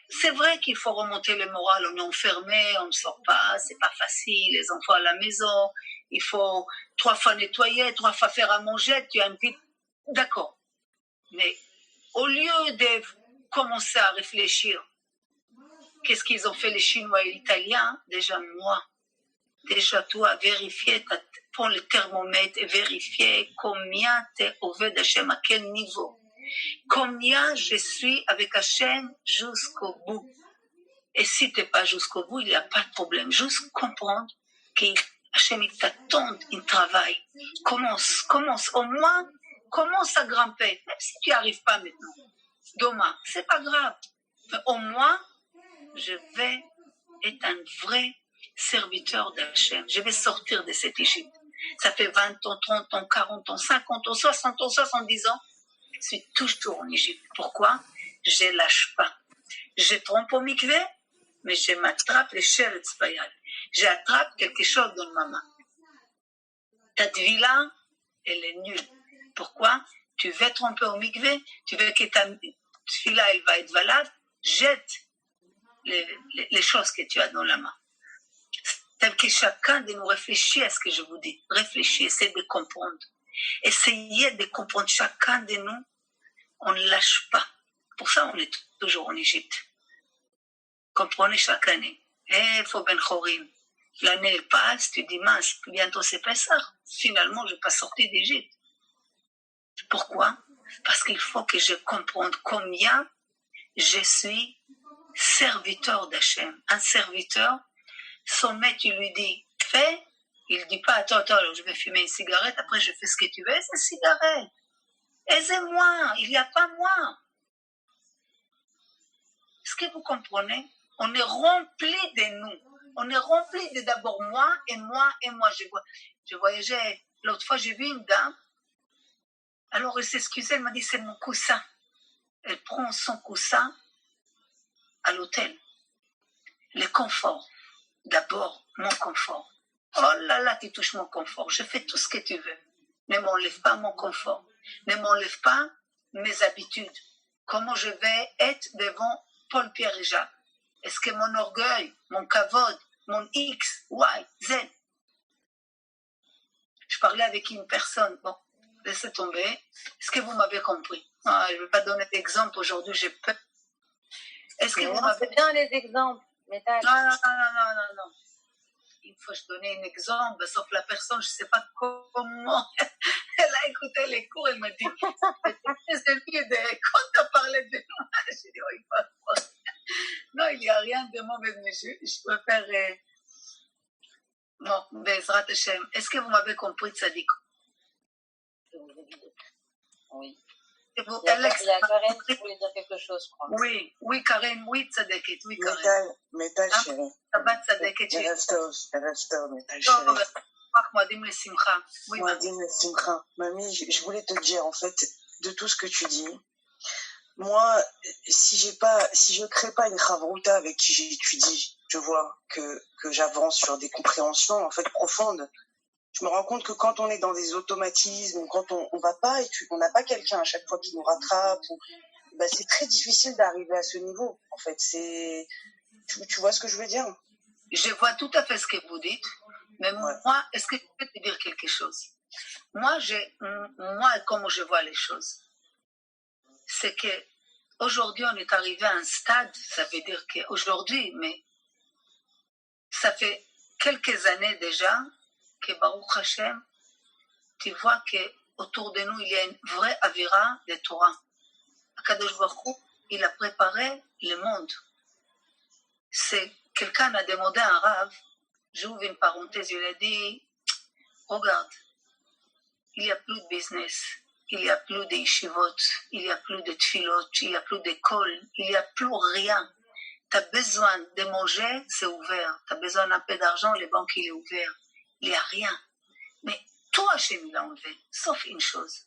C'est vrai qu'il faut remonter le moral. On est enfermé, on ne sort pas, c'est pas facile. Les enfants à la maison, il faut 3 fois nettoyer, 3 fois faire à manger. Tu as une vie. D'accord. Mais au lieu de commencer à réfléchir, qu'est-ce qu'ils ont fait les Chinois et les Italiens? Déjà toi, vérifier, prends le thermomètre et vérifier combien tu es au Ved Hachem, à quel niveau. Combien je suis avec Hachem jusqu'au bout. Et si tu n'es pas jusqu'au bout, il n'y a pas de problème. Juste comprendre qu'Hachem il t'attend, il travaille. Commence. Au moins, commence à grimper. Même si tu n'y arrives pas maintenant. Demain, c'est pas grave. Mais au moins, je vais être un vrai serviteur d'Hachem. Je vais sortir de cette Égypte. Ça fait 20 ans, 30 ans, 40 ans, 50 ans, 60 ans, 70 ans. Je suis toujours en Égypte. Pourquoi? Je ne lâche pas. Je trompe au mikvé, mais je m'attrape les sheretz bayal. J'attrape quelque chose dans ma main. Ta vie-là, elle est nulle. Pourquoi? Tu veux tromper au mikvé, tu veux que ta vie-là, elle va être valable, jette les choses que tu as dans la main. tel que chacun de nous réfléchit à ce que je vous dis. Réfléchissez, essayez de comprendre. Essayez de comprendre chacun de nous. On ne lâche pas. Pour ça, on est toujours en Égypte. Comprenez chaque année. Faut ben chorim. L'année elle passe, tu dis mince, bientôt c'est Pessah. Finalement, je ne vais pas sortir d'Égypte. Pourquoi? Parce qu'il faut que je comprenne combien je suis serviteur d'Hachem. Un serviteur, son maître, il lui dit, fais. Il ne dit pas, attends, je vais fumer une cigarette, après je fais ce que tu veux. C'est une cigarette. Aisez-moi, il n'y a pas moi. Est-ce que vous comprenez? On est rempli de nous. On est rempli de d'abord moi et moi et moi. Je voyageais, l'autre fois j'ai vu une dame, alors elle s'excusait, elle m'a dit c'est mon coussin. Elle prend son coussin à l'hôtel. Le confort. D'abord, mon confort. Oh là là, tu touches mon confort. Je fais tout ce que tu veux. Ne m'enlève pas mon confort. Ne m'enlève pas mes habitudes. Comment je vais être devant Paul, Pierre et Jacques? Est-ce que mon orgueil, mon kavod, mon X, Y, Z? Je parlais avec une personne. Bon, laissez tomber. Est-ce que vous m'avez compris? Je ne vais pas donner d'exemple aujourd'hui, j'ai peur. Est-ce que vous m'avez... C'est bien les exemples. Mais Non. Il faut que je donne un exemple, sauf la personne, je ne sais pas comment. Elle a écouté les cours, elle m'a dit, quand tu as parlé de moi, j'ai dit, oui, pas. Non, il n'y a rien de mauvais, mais je préfère... Non, Bezrat Hashem. Est-ce que vous m'avez compris, Tzadik? Oui. Il y a Karen qui voulait dire quelque chose, je crois. Oui, Karen, oui, Tzadeket, oui, Karen. Métal, chérie. Shabbat Tzadeket, chérie. Reste, métal, chérie. Moadim le Simcha. Oui, Moadim le Simcha. Mamie, je voulais te dire, en fait, de tout ce que tu dis, moi, si je crée pas une chavruta avec qui j'étudie, je vois que j'avance sur des compréhensions, en fait, profondes. Je me rends compte que quand on est dans des automatismes, quand on va pas et on n'a pas quelqu'un à chaque fois qui nous rattrape, c'est très difficile d'arriver à ce niveau. En fait, tu vois ce que je veux dire? Je vois tout à fait ce que vous dites, mais ouais. Moi, est-ce que je peux te dire quelque chose? Moi, comment je vois les choses, c'est que aujourd'hui, on est arrivé à un stade, ça veut dire qu'aujourd'hui, mais ça fait quelques années déjà, que Baruch Hashem, tu vois qu'autour de nous, il y a une vraie avira de Torah. Akadosh Baruch Hu, il a préparé le monde. C'est quelqu'un a demandé à un Rav, j'ouvre une parenthèse, il a dit, regarde, il n'y a plus de business, il n'y a plus de yeshivot, il n'y a plus de tfilot, il n'y a plus d'école, il n'y a plus rien. Tu as besoin de manger, c'est ouvert. Tu as besoin d'un peu d'argent, les banques, il est ouvert. Il n'y a rien. Mais tout Hachem, il a enlevé, sauf une chose.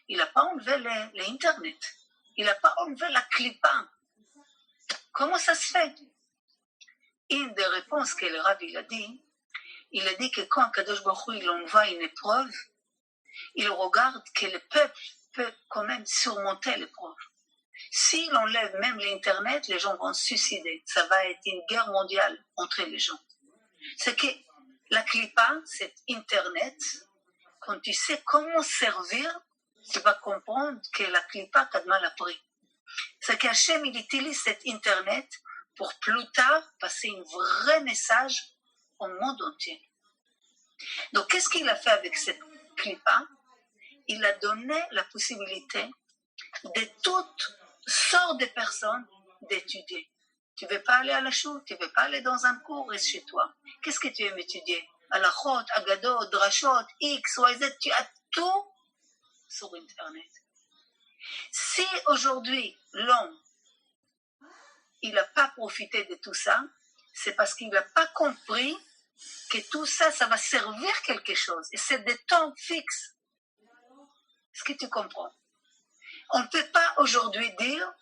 Il n'a pas enlevé l'Internet. Il n'a pas enlevé la clipa. Comment ça se fait? Une des réponses que le Rav il a dit que quand Kadosh Baruch Hu, il envoie une épreuve, il regarde que le peuple peut quand même surmonter l'épreuve. S'il enlève même l'Internet, les gens vont se suicider. Ça va être une guerre mondiale entre les gens. C'est que la clipa, c'est Internet. Quand tu sais comment servir, tu vas comprendre que la clipa t'a mal appris. C'est qu'Hachem, il utilise cet Internet pour plus tard passer un vrai message au monde entier. Donc, qu'est-ce qu'il a fait avec cette clipa? Il a donné la possibilité de toutes sortes de personnes d'étudier. Tu ne veux pas aller à la choule, tu ne veux pas aller dans un cours, reste chez toi. Qu'est-ce que tu aimes étudier? Halachot, Agadot, Drashot, X, Y, Z, tu as tout sur Internet. Si aujourd'hui, l'homme, il n'a pas profité de tout ça, c'est parce qu'il n'a pas compris que tout ça, ça va servir quelque chose. Et c'est des temps fixes. Est-ce que tu comprends? On ne peut pas aujourd'hui dire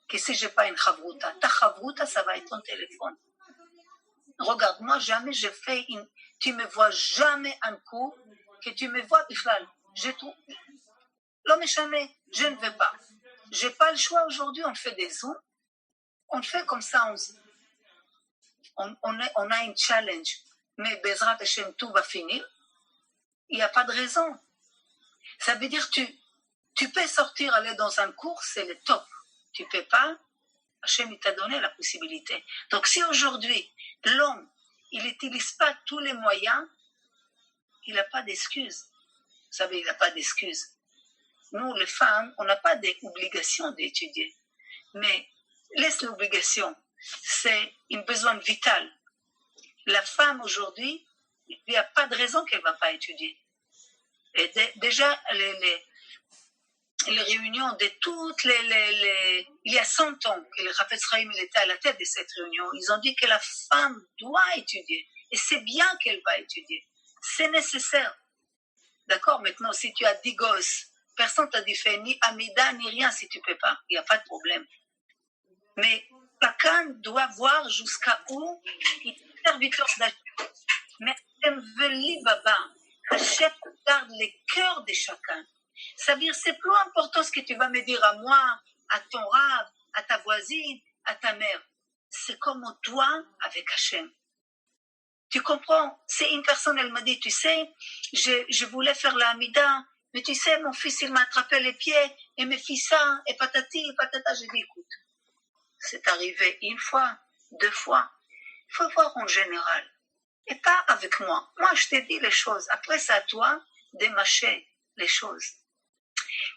que si je n'ai pas une chavruta, ta chavruta, ça va être ton téléphone. Regarde, moi, jamais je fais tu me vois jamais un cours, que tu me vois, Bichlal. L'homme jamais, je ne veux pas. Je n'ai pas le choix aujourd'hui, on fait des zooms, on fait comme ça, on a un challenge. mais Bezrat Hashem, tout va finir, il n'y a pas de raison. Ça veut dire que tu peux sortir, aller dans un cours, c'est le top. Tu ne peux pas, Hashem t'a donné la possibilité. Donc si aujourd'hui, l'homme, il n'utilise pas tous les moyens, il n'a pas d'excuses. Vous savez, il n'a pas d'excuses. Nous, les femmes, on n'a pas d'obligation d'étudier. Mais laisse l'obligation. C'est un besoin vital. La femme, aujourd'hui, il n'y a pas de raison qu'elle ne va pas étudier. Et déjà, les réunions de toutes il y a 100 ans que le Chafetz Chaim était à la tête de cette réunion, ils ont dit que la femme doit étudier. Et c'est bien qu'elle va étudier. C'est nécessaire. D'accord? Maintenant, si tu as 10 gosses, personne ne t'a dit fait ni Amida ni rien si tu ne peux pas. Il n'y a pas de problème. Mais chacun doit voir jusqu'à où il est serviteur d'Hachem. Mais Hachem veut l'ibaba. Hachem regarde les cœurs de chacun. Ça veut dire, c'est plus important ce que tu vas me dire à moi, à ton rave, à ta voisine, à ta mère. C'est comme toi avec Hachem. Tu comprends? C'est une personne, elle m'a dit, tu sais, je voulais faire la Hamida, mais tu sais, mon fils, il m'a attrapé les pieds, et me fit ça, et patati, et patata. J'ai dit, écoute, c'est arrivé une fois, 2 fois. Il faut voir en général. Et pas avec moi. Moi, je t'ai dit les choses. Après, c'est à toi de mâcher les choses.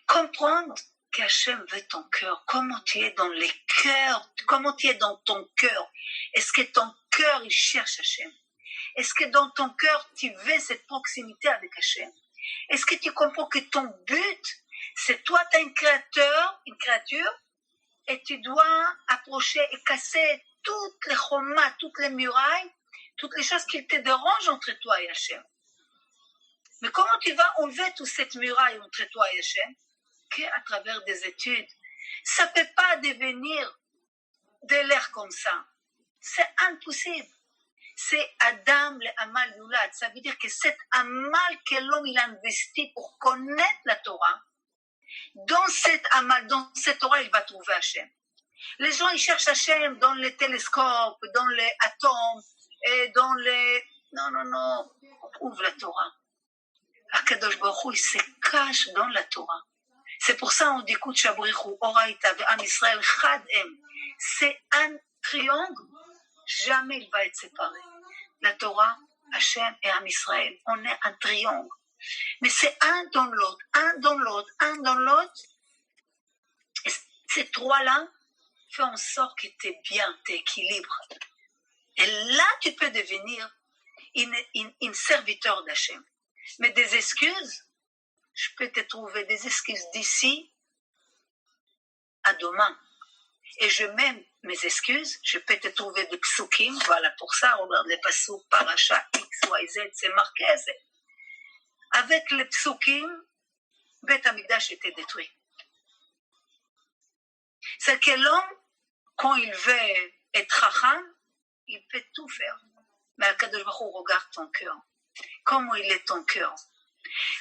Comprendre qu'Hachem veut ton cœur. Comment tu es dans les cœurs. Comment tu es dans ton cœur. Est-ce que ton cœur, il cherche Hachem? Est-ce que dans ton cœur, tu veux cette proximité avec Hachem? Est-ce que tu comprends que ton but, c'est toi, tu as une créature, et tu dois approcher et casser toutes les chomas, toutes les murailles, toutes les choses qui te dérangent entre toi et Hachem. Mais comment tu vas enlever toute cette muraille entre toi et Hachem? Qu'à travers des études. Ça ne peut pas devenir de l'air comme ça. C'est impossible. C'est Adam le Amal Yulad. Ça veut dire que cet Amal que l'homme il a investi pour connaître la Torah, dans cet Amal, dans cette Torah, il va trouver Hachem. Les gens, ils cherchent Hachem dans les télescopes, dans les atomes, et dans les... Non. Ouvre la Torah. Akadosh Baruch Hu, il se cache dans la Torah. C'est pour ça qu'on dit Kudsha Borichu, Oraita, Am Israël, Chadem. C'est un triangle. Jamais il va être séparé. La Torah, Hachem et Am Israël. On est un triangle. Mais c'est un dans l'autre, un dans l'autre, un dans l'autre. Et ces trois-là font en sorte que tu es bien, tu es équilibre. Et là, tu peux devenir une serviteur d'Hachem. Mais des excuses, je peux te trouver des excuses d'ici à demain. Et je mets mes excuses, je peux te trouver des psukim, voilà pour ça, regarde les pasuk, paracha, X, Y, Z, c'est marqué. Avec les psukim, Beth Amikdash était détruit. C'est que l'homme, quand il veut être chacham, il peut tout faire. Mais Akadosh Baruch Hu regarde ton cœur. Comment il est ton cœur?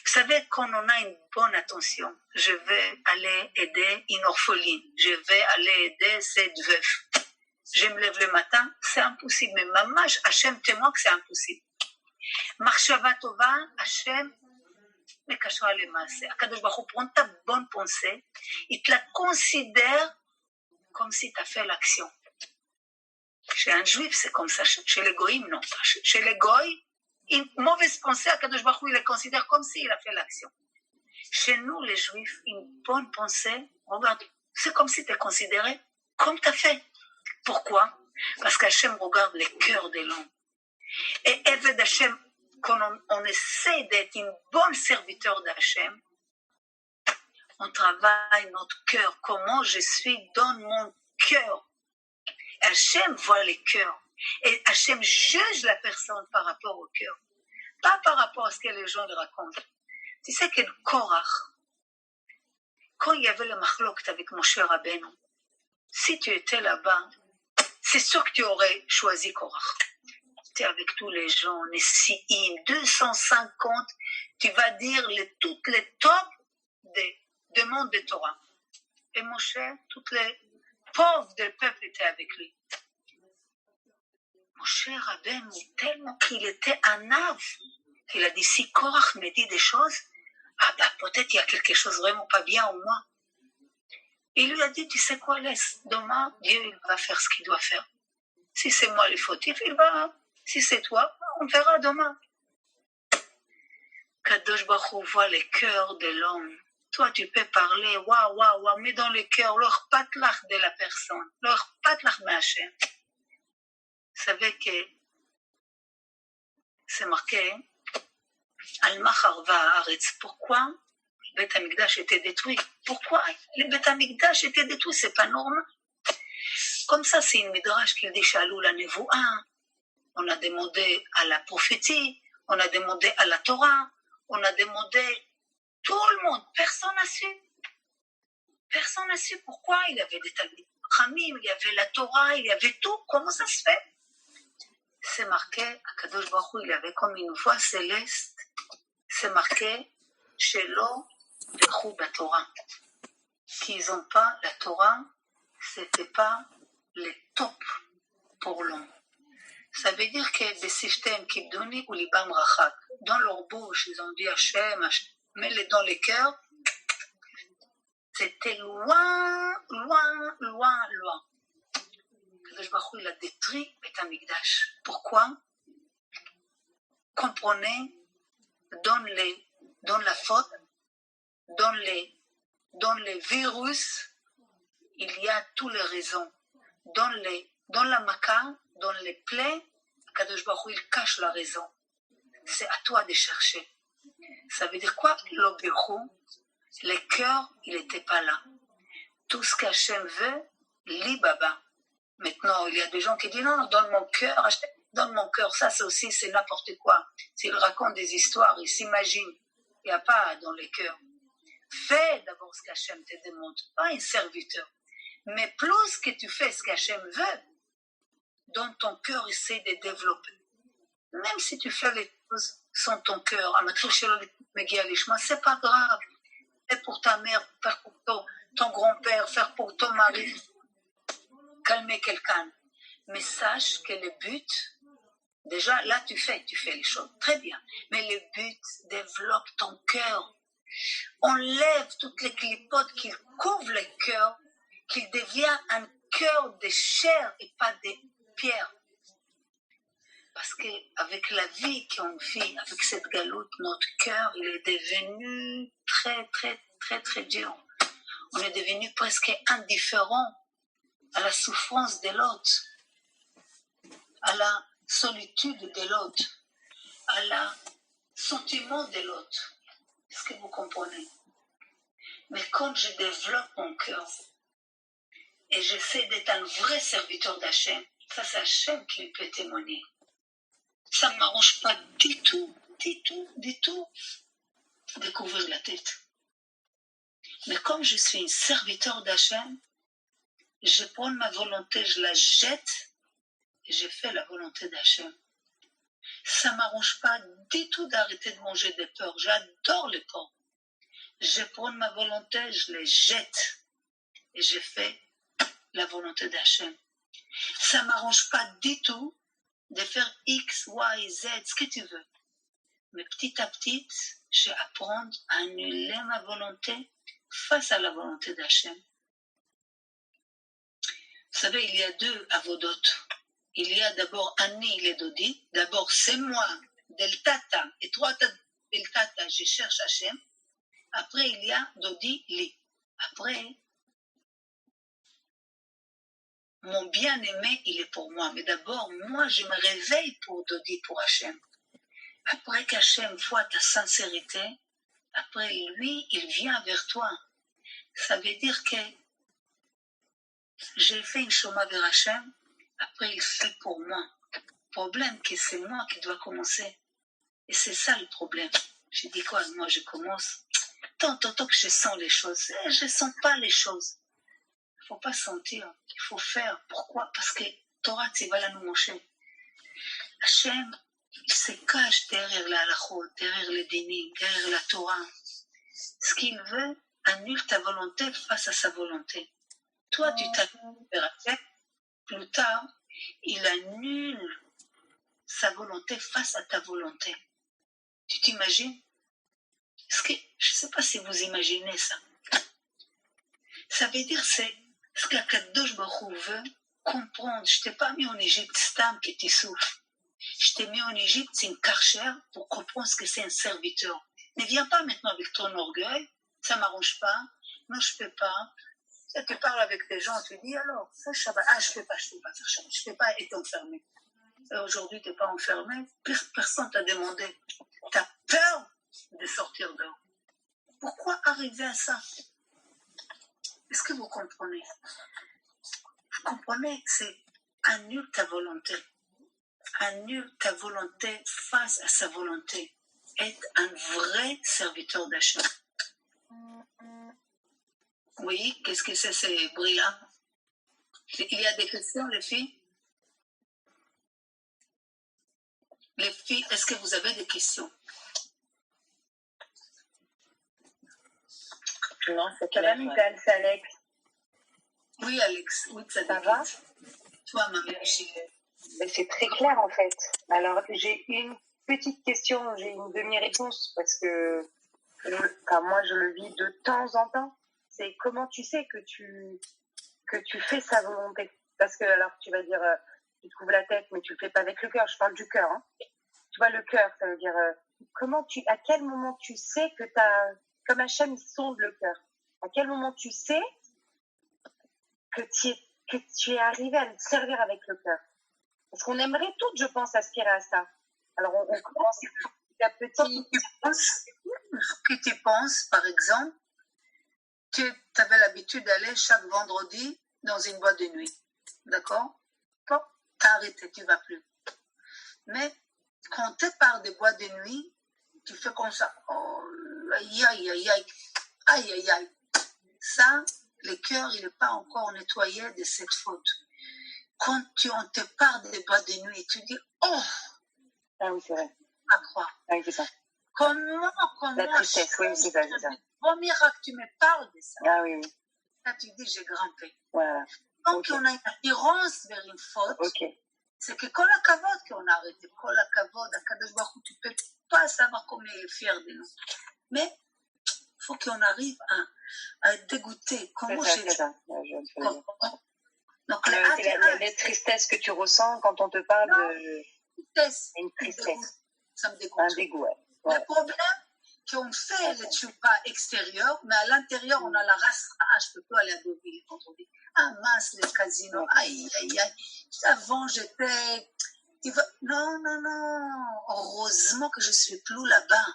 Vous savez, quand on a une bonne attention, je vais aller aider une orpheline, je vais aller aider cette veuve. Je me lève le matin, c'est impossible. Mais mamash, Hachem témoin que c'est impossible. Marshava Tova, Hachem, mais Kashra le Maaseh. Akadosh Baruch Hu prend ta bonne pensée, il te la considère comme si tu as fait l'action. Chez un juif, c'est comme ça. Chez les goïms, non. Chez les goïms, une mauvaise pensée, Akadosh Baruch Hu, il la considère comme s'il a fait l'action. Chez nous, les juifs, une bonne pensée, regarde, c'est comme si tu es considéré comme tu as fait. Pourquoi? Parce qu'Hachem regarde les cœurs de l'homme. Et Eved Hachem, quand on essaie d'être une bonne serviteur d'Hachem, on travaille notre cœur. Comment je suis dans mon cœur? Hachem voit les cœurs. Et Hachem juge la personne par rapport au cœur. Pas par rapport à ce que les gens lui racontent. Tu sais que Korach, quand il y avait le machlokt avec Moshe Rabbeinu, si tu étais là-bas, c'est sûr que tu aurais choisi Korach. Tu es avec tous les gens, les Si'im, 250, tu vas dire toutes les tops des mondes de Torah. Et Moshe, toutes les pauvres du peuple étaient avec lui. Moshe Rabbeinu, tellement qu'il était un ave, qu'il a dit, si Korach me dit des choses, ah bah peut-être il y a quelque chose vraiment pas bien en moi. Il lui a dit, tu sais quoi, laisse, demain, Dieu il va faire ce qu'il doit faire. Si c'est moi le fautif, il va. Si c'est toi, on verra demain. Kadosh Baruch Hu voit les cœurs de l'homme. Toi, tu peux parler, waouh, mais dans le cœur, leur patlach de la personne, leur patlach Hachem. Vous savez que c'est marqué, Alma Harva Haaretz. Pourquoi le Beth Amikdash était détruit? Pourquoi le Beth Amikdash était détruit? C'est pas normal. Comme ça, c'est une midrash qui dit Shalou la Nevoua. On a demandé à la prophétie, on a demandé à la Torah, on a demandé tout le monde. Personne n'a su. Personne n'a su pourquoi. Il y avait des Talmid Chachamim, il y avait la Torah, il y avait tout. Comment ça se fait? C'est marqué, à Kadosh Baruch Hu, il y avait comme une voix céleste. C'est marqué, Shelo Bechou Torah. Qu'ils n'ont pas la Torah, c'était pas le top pour l'homme. Ça veut dire que des systèmes qui donnent ou libam rachak, dans leur bouche, ils ont dit Hachem, mais dans les cœurs, c'était loin. Kadosh Baruch Hu, il a détruit Beth Amikdash. Pourquoi? Comprenez, dans la faute, dans les virus, il y a toutes les raisons. Dans la maca, dans les plaies, Kadosh Baruch Hu, il cache la raison. C'est à toi de chercher. Ça veut dire quoi? L'obéchou, le cœur, il n'était pas là. Tout ce qu'Hachem veut, l'ibaba. Maintenant, il y a des gens qui disent non, donne mon cœur, Hachem, donne mon cœur. Ça, c'est n'importe quoi. S'ils racontent des histoires, ils s'imaginent. Il n'y a pas dans les cœurs. Fais d'abord ce qu'Hachem te demande, pas un serviteur. Mais plus que tu fais ce qu'Hachem veut, dans ton cœur, essaie de développer. Même si tu fais les choses sans ton cœur, c'est pas grave. Fais pour ta mère, faire pour ton grand-père, faire pour ton mari, calmer quelqu'un. Mais sache que le but, déjà là tu fais les choses, très bien. Mais le but, développe ton cœur. Enlève toutes les clipotes qui couvrent le cœur, qu'il devient un cœur de chair et pas de pierre. Parce qu'avec la vie qu'on vit, avec cette galoute, notre cœur, il est devenu très dur. On est devenu presque indifférent à la souffrance de l'autre, à la solitude de l'autre, à la sentiment de l'autre. Est-ce que vous comprenez? Mais quand je développe mon cœur et j'essaie d'être un vrai serviteur d'Hachem, ça c'est Hachem qui peut témoigner. Ça ne m'arrange pas du tout de couvrir la tête. Mais comme je suis un serviteur d'Hachem, je prends ma volonté, je la jette et je fais la volonté d'Hachem. Ça ne m'arrange pas du tout d'arrêter de manger des porcs. J'adore les porcs. Je prends ma volonté, je les jette et je fais la volonté d'Hachem. Ça ne m'arrange pas du tout de faire X, Y, Z, ce que tu veux. Mais petit à petit, je vais apprendre à annuler ma volonté face à la volonté d'Hachem. Vous savez, il y a deux avodotes. Il y a d'abord Anni le Dodi. D'abord, c'est moi, Del Tata. Et toi, Del Tata, je cherche Hachem. Après, il y a Dodi, Li. Après, mon bien-aimé, il est pour moi. Mais d'abord, moi, je me réveille pour Dodi, pour Hachem. Après qu'Hachem voit ta sincérité, après lui, il vient vers toi. Ça veut dire que j'ai fait une choma vers Hachem, après il fait pour moi. Le problème, que c'est moi qui dois commencer. Et c'est ça le problème. Je dis quoi? Moi, je commence. Tant que je sens les choses. Je ne sens pas les choses. Il ne faut pas sentir. Il faut faire. Pourquoi? Parce que Torah Tzivala nous Moshe. Hachem, il se cache derrière la halachot, derrière les dinim, derrière la Torah. Ce qu'il veut, annule ta volonté face à sa volonté. Toi, tu t'annules vers Hachem. Plus tard, il annule sa volonté face à ta volonté. Tu t'imagines? Je ne sais pas si vous imaginez ça. Ça veut dire c'est ce qu'Akadosh Baruch Hu veut comprendre. Je ne t'ai pas mis en Égypte, Stam, qui t'y souffre. Je t'ai mis en Égypte, c'est une karchère pour comprendre ce que c'est un serviteur. Ne viens pas maintenant avec ton orgueil, ça ne m'arrange pas, non, je ne peux pas. Tu parles avec des gens, tu dis alors, fais Shabbat. Ah, je ne peux pas faire Shabbat, je ne peux pas être enfermé. Et aujourd'hui, tu n'es pas enfermé, personne ne t'a demandé. Tu as peur de sortir dehors. Pourquoi arriver à ça? Est-ce que vous comprenez? Vous comprenez? C'est annule ta volonté. Annule ta volonté face à sa volonté. Être un vrai serviteur d'Hachem. Oui, qu'est-ce que c'est ces bruits-là? Il y a des questions, les filles? Les filles, est-ce que vous avez des questions? Non, c'est clair. C'est Alex. Oui, Alex. Oui, ça va? Toi, ma mère chérie. C'est très clair, en fait. Alors, j'ai une petite question, j'ai une demi-réponse, parce que moi, je le vis de temps en temps. C'est comment tu sais que tu fais sa volonté? Parce que, alors, tu vas dire, tu te couvres la tête, mais tu le fais pas avec le cœur. Je parle du cœur, hein. Tu vois, le cœur, ça veut dire, à quel moment tu sais que comme Hachem, il sonde le cœur. À quel moment tu sais que tu es arrivé à le servir avec le cœur? Parce qu'on aimerait toutes, je pense, aspirer à ça. Alors, on commence petit à petit. Que tu penses, par exemple, que tu avais l'habitude d'aller chaque vendredi dans une boîte de nuit. D'accord? Bon, tu as arrêté, tu ne vas plus. Mais quand tu parles des boîtes de nuit, tu fais comme ça. Oh, aïe, aïe, aïe, aïe. Aïe, aïe, aïe. Ça, le cœur, il n'est pas encore nettoyé de cette faute. Quand on te parle des boîtes de nuit, tu dis, oh! Ah oui, c'est vrai. À croire. Ah oui, c'est ça. Comment, la tristesse, oui, c'est ça. Premier que tu me parles de ça. Ah oui, oui. Là, tu dis, j'ai grimpé. Voilà. Donc, on a une attirance vers une faute. Okay. C'est que quand la cavote qu'on a arrêté, quand la cavote, Akadosh Baruch Hu, tu ne peux pas savoir comment il est fier de nous. Mais il faut qu'on arrive à être dégoûté. Comment j'ai dit. Donc, la tristesse que tu ressens quand on te parle de... Tristesse. Une tristesse. Ça me dégoûte. Un dégoût, ouais. Le problème, qu'on fait le tchoupa extérieur, mais à l'intérieur, on a la race. Ah, je ne peux plus aller à Deauville quand on dit, ah mince, le casino, aïe, aïe, aïe. Avant, j'étais... Non, non, non. Heureusement que je ne suis plus là-bas.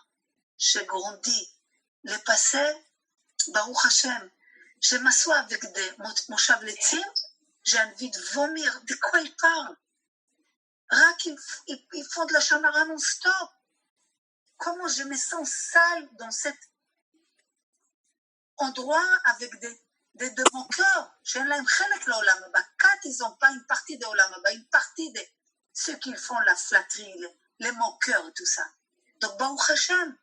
J'ai grandi. Le passé, Baruch Hashem, je m'assois avec des moshav letzim, j'ai envie de vomir. De quoi ils parlent? Ils font de la chamara non-stop. Comment je me sens sale dans cet endroit avec de mon cœur. J'ai l'aim chelek l'olam haba. Quatre, ils n'ont pas une partie de l'olam haba, une partie de ceux qui font la flatterie, les moqueurs et tout ça. Donc, Baruch Hashem,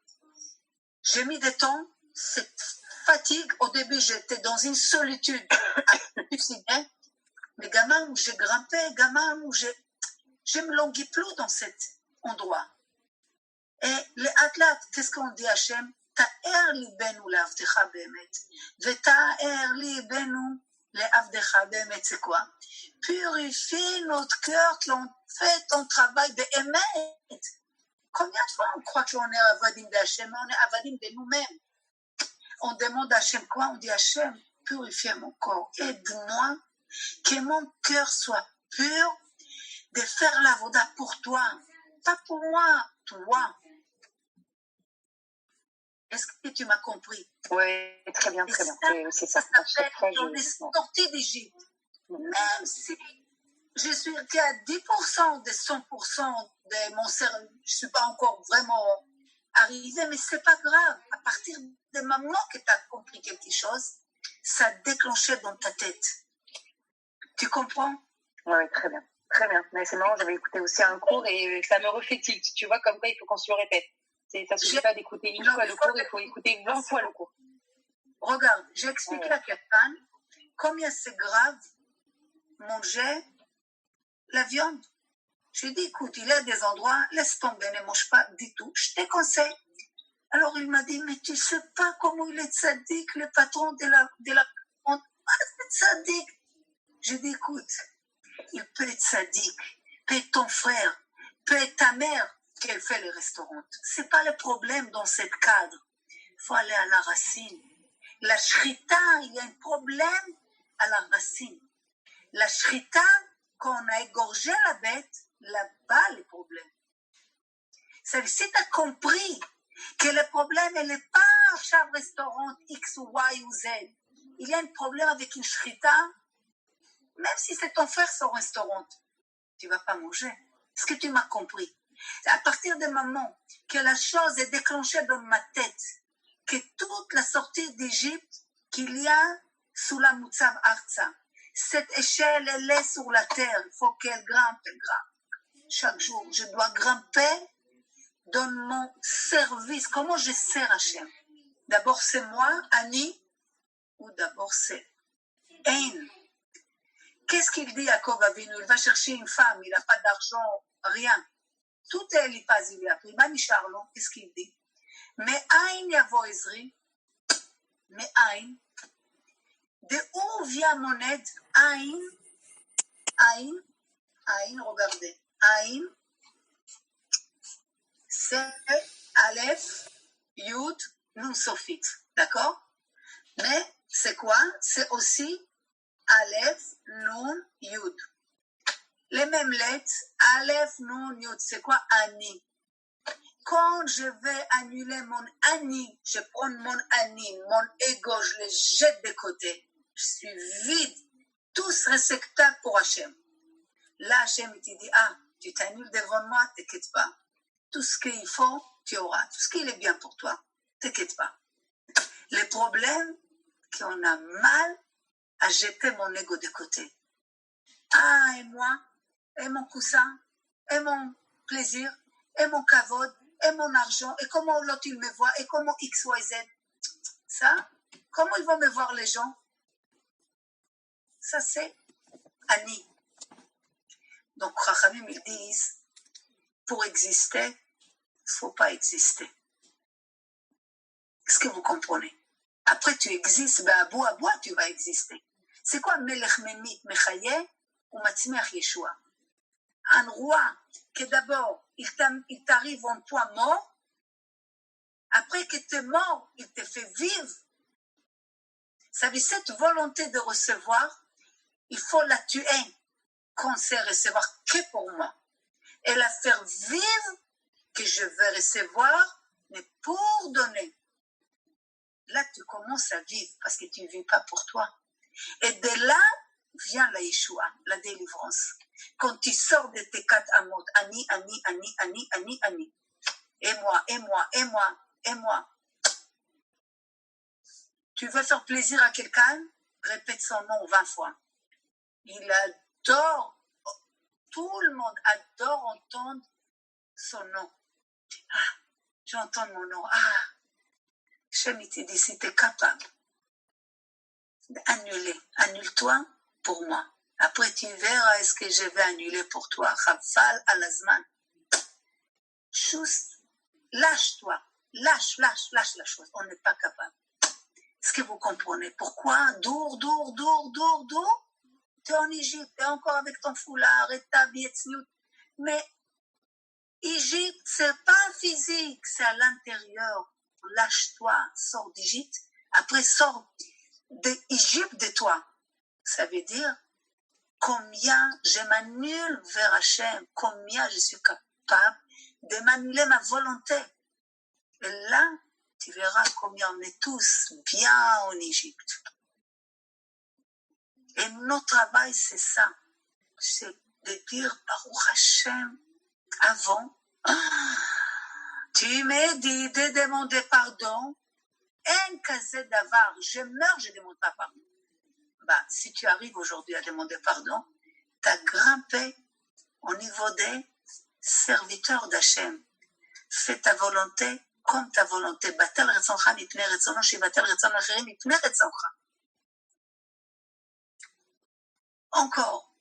j'ai mis des temps, cette fatigue. Au début, j'étais dans une solitude hallucinée. Mais gamin où j'ai grimpé, gamin où je me languis plus dans cet endroit. Et les athlètes, qu'est-ce qu'on dit Hachem? Ta'er libenu le'avdecha be'emet. Ve'ta'er libenu le'avdecha be'emet, c'est quoi? Purifie notre cœur, qu'on fait ton travail be'emet. Combien de fois on croit qu'on est avadim d'Hachem, on est avadim de nous-mêmes? On demande à Hachem quoi? On dit Hachem, purifie mon corps, aide-moi, que mon cœur soit pur, de faire la voda pour toi, pas pour moi, toi. Est-ce que tu m'as compris? Oui, très bien, très bien. C'est ça. On est sorti d'Égypte. Même si je suis qu'à 10% de 100% de mon cerveau, je ne suis pas encore vraiment arrivée, mais ce n'est pas grave. À partir du moment que tu as compris quelque chose, ça déclenchait dans ta tête. Tu comprends? Oui, très bien. Très bien. Mais c'est marrant, j'avais écouté aussi un cours et ça me refait tilt. Tu vois, comme quoi il faut qu'on se le répète. Ça ne suffit pas d'écouter une fois le cours, il faut écouter 20 fois le cours. Regarde, j'ai expliqué à Katan combien c'est grave manger la viande. J'ai dit, écoute, il y a des endroits, laisse tomber, ne mange pas du tout, je te conseille. Alors il m'a dit, mais tu sais pas comment il est sadique, le patron de la sadique. J'ai dit, écoute, il peut être sadique, peut être ton frère, peut être ta mère qu'elle fait les restaurants. C'est pas le problème dans ce cadre. Il faut aller à la racine. La shrita, il y a un problème à la racine. La shrita, quand on a égorgé la bête, là-bas le problème. C'est si tu as compris que le problème n'est pas à chaque restaurant X ou Y ou Z. Il y a un problème avec une shrita, même si c'est ton frère son restaurant, tu ne vas pas manger. Est-ce que tu m'as compris? À partir du moment que la chose est déclenchée dans ma tête, que toute la sortie d'Égypte qu'il y a sous la Moutsav Arza, cette échelle, elle est sur la terre, il faut qu'elle grimpe, elle grimpe. Chaque jour, je dois grimper dans mon service. Comment je sers Hachem? D'abord, c'est moi, Annie, ou d'abord, c'est Ein. Qu'est-ce qu'il dit Yaakov Avinu? Il va chercher une femme, il n'a pas d'argent, rien. Tout est l'ipaz, il a pris. Mani Charlon, qu'est-ce qu'il dit? Mais Ein Yavo Ezri, mais Ein, de où vient mon aide? Ein, regardez. Ein, c'est Aleph, Yud, Nun Sofit. D'accord? Mais c'est quoi? C'est aussi Aleph, Nun, Yud. Les mêmes lettres, Aleph, Nun, Yud, c'est quoi? Ani. Quand je vais annuler mon Ani, je prends mon Ani, mon ego, je le jette de côté. Je suis vide. Tous réceptables pour Hachem. Là, Hachem, il te dit, tu t'annules devant moi, t'inquiète pas. Tout ce qu'il faut, tu auras. Tout ce qui est bien pour toi, t'inquiète pas. Le problème, qu'on a mal à jeter mon ego de côté. Et moi, et mon coussin, et mon plaisir, et mon kavod, et mon argent, et comment l'autre il me voit, et comment X, Y, Z. Ça, comment ils vont me voir les gens? Ça, c'est Ani. Donc, Chachamim, ils disent, pour exister, il ne faut pas exister. Est-ce que vous comprenez? Après, tu existes, à bois, tu vas exister. C'est quoi Melech Memit Mechaye ou Matzmeach Yeshua? Un roi que d'abord, il t'arrive en toi mort, après que tu es mort, il te fait vivre. Ça veut dire cette volonté de recevoir, il faut la tuer qu'on sait recevoir que pour moi. Et la faire vivre que je vais recevoir, mais pour donner. Là, tu commences à vivre parce que tu ne vis pas pour toi. Et de là vient la Yeshua, la délivrance. Quand tu sors de tes 4 amours, Ani. Et moi. Tu veux faire plaisir à quelqu'un? Répète son nom 20 fois. Il adore, tout le monde adore entendre son nom. J'entends mon nom. Hachem, il te dit, si tu es capable d'annuler, annule-toi pour moi. Après, tu verras est-ce que je vais annuler pour toi. Chaval al-Azman. Juste, lâche-toi. Lâche la chose. On n'est pas capable. Est-ce que vous comprenez? Pourquoi? Dour. Tu es en Égypte, tu es encore avec ton foulard et ta bietsniout. Mais Égypte, c'est pas physique, c'est à l'intérieur. Lâche-toi, sors d'Égypte. Après, sors d'Égypte de toi. Ça veut dire combien je m'annule vers Hachem, combien je suis capable de m'annuler ma volonté. Et là, tu verras combien on est tous bien en Égypte. Et notre travail, c'est ça. C'est de dire Baruch Hachem avant. Tu m'as dit de demander pardon. En kazé d'avar. Je meurs, je ne demande pas pardon. Si tu arrives aujourd'hui à demander pardon, tu as grimpé au niveau des serviteurs d'Hachem. Fais ta volonté comme ta volonté. Batel retzoncha mipnei retzono, shivatel retzon acherim mipnei retzoncha. Encore,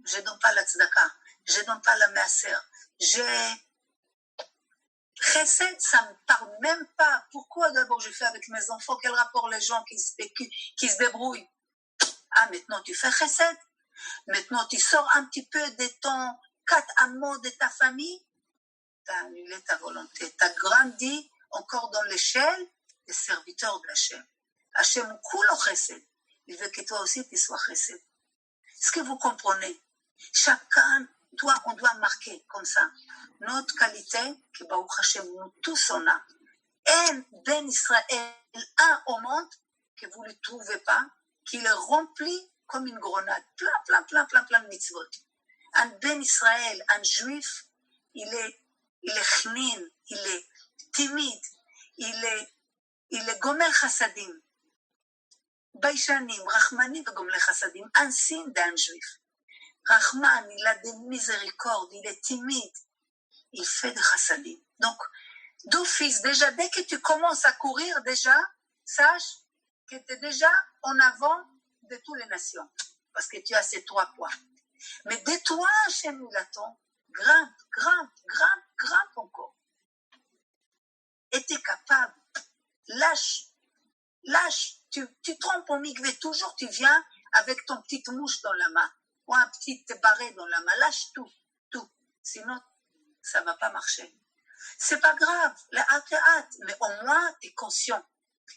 je ne donne pas la tzedaka. je donne pas la maaser. Chesed, ça me parle même pas. Pourquoi d'abord je fais avec mes enfants? Quel rapport les gens qui se débrouillent? Ah, maintenant tu fais chesed. Maintenant tu sors un petit peu de ton 4 amours de ta famille. Tu as annulé ta volonté. Tu as grandi encore dans l'échelle des serviteurs de Hachem. Hachem koulo chesed. Il veut que toi aussi tu sois chesed. Est-ce que vous comprenez? Chacun, on doit marquer comme ça notre qualité, que Baruch Hashem, nous tous on a. Un Ben Israël, un au monde, que vous ne le trouvez pas, qu'il est rempli comme une grenade. Plein de mitzvot. Un Ben Israël, un juif, il est chnin, il est timide, il est gomer chassadim. Baïchanim, Rachmanim et gomer chassadim. Un signe d'un juif. Rahman, il a des miséricordes, il est timide, il fait des chassadim. Donc, d'office, déjà, dès que tu commences à courir, déjà, sache que tu es déjà en avant de toutes les nations, parce que tu as ces 3 points. Mais de toi, Hachem nous l'attend, grimpe encore. Et tu es capable, lâche, tu trompes au mikvé, toujours tu viens avec ton petite mouche dans la main, ou un petit barret dans la main, lâche tout, sinon ça va pas marcher. C'est pas grave, la hâte, mais au moins tu es conscient.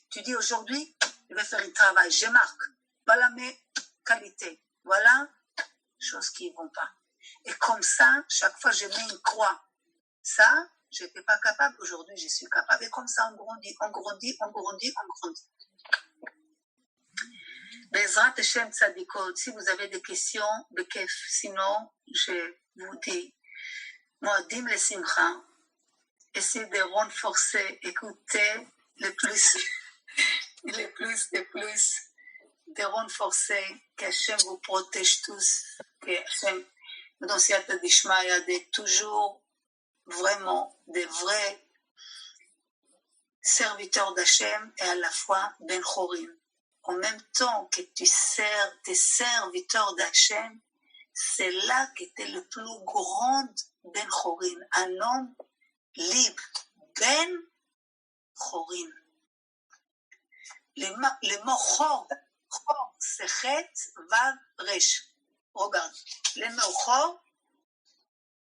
Tu dis aujourd'hui, je vais faire un travail, je marque, voilà mes qualités, voilà choses qui ne vont pas. Et comme ça, chaque fois je mets une croix. Ça, je n'étais pas capable, aujourd'hui je suis capable. Et comme ça, on grandit. Bezrat Hashem Tzadikot, si vous avez des questions, bekef, sinon, je vous dis, Moadim le Simcha, essayez de renforcer, écoutez le plus, de renforcer, qu'Hachem vous protège tous, qu'Hachem, dans Siyata Dishmaya, de toujours, vraiment, des vrais serviteurs d'Hachem et à la fois Ben Chorim. En même temps que tu sers tes serviteurs d'Hachem, c'est là que tu es le plus grand Ben Chorin, un homme libre, Ben Chorin. Le mot Chor, c'est Chet, Vav, Resh. Regarde, le mot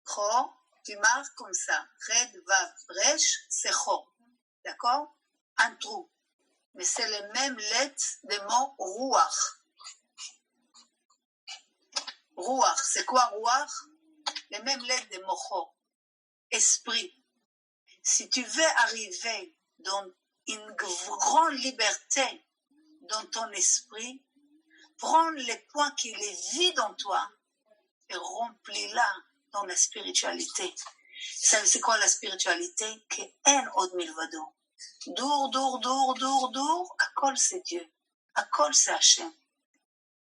Chor, tu marques comme ça, Chet, Vav, Resh, c'est Chor. D'accord? Un trou. Mais c'est les mêmes lettres des mots Ruach. Ruach, c'est quoi Ruach? Les mêmes lettres des mots Chor. Esprit. Si tu veux arriver dans une grande liberté dans ton esprit, prends les points qu'il est vide en toi et remplis-la dans la spiritualité. C'est quoi la spiritualité? Qu'en od milvado. Dour, Akol c'est Dieu. Akol c'est Hachem.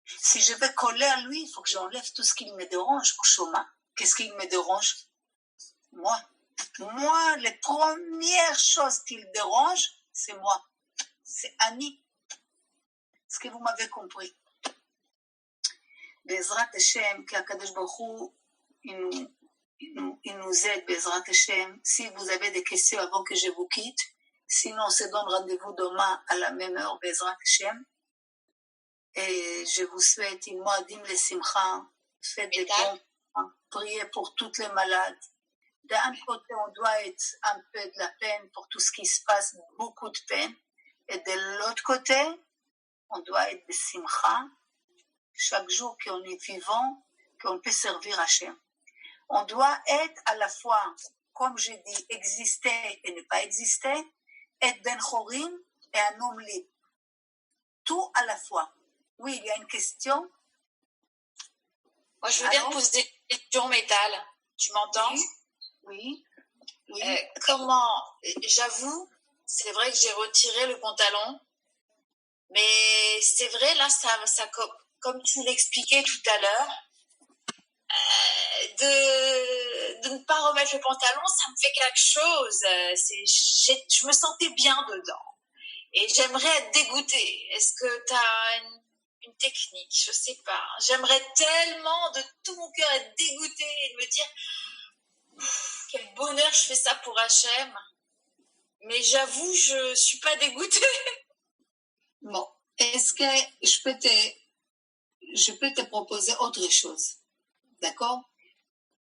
Si je vais coller à lui, il faut que j'enlève tout ce qui me dérange au chemin. Qu'est-ce qui me dérange? Moi, les premières choses qui me dérangent, c'est moi. C'est Annie. Est-ce que vous m'avez compris? Bezrat Hashem, qu'Akadosh Baruch Hu, il nous aide, Bezrat Hashem. Si vous avez des questions avant que je vous quitte, sinon on se donne rendez-vous demain à la même heure, Bezrat Hashem. Et je vous souhaite une Moadim le Simcha, faites des bons, priez pour toutes les malades. D'un côté, on doit être un peu de la peine pour tout ce qui se passe, beaucoup de peine. Et de l'autre côté, on doit être de Simcha, chaque jour qu'on est vivant, qu'on peut servir Hachem. On doit être à la fois, comme je dis, exister et ne pas exister, être Ben Chorim et un homme libre. Tout à la fois. Oui, il y a une question. Moi, je veux bien te poser des questions, Métal. Tu m'entends? Oui. Comment? J'avoue, c'est vrai que j'ai retiré le pantalon, mais c'est vrai, là, ça comme tu l'expliquais tout à l'heure, de ne pas remettre le pantalon, ça me fait quelque chose. Je me sentais bien dedans. Et j'aimerais être dégoûtée. Est-ce que tu as une technique, je sais pas. J'aimerais tellement de tout mon cœur être dégoûtée et de me dire quel bonheur je fais ça pour Hachem. Mais j'avoue, je suis pas dégoûtée. Bon, est-ce que je peux te proposer autre chose? D'accord?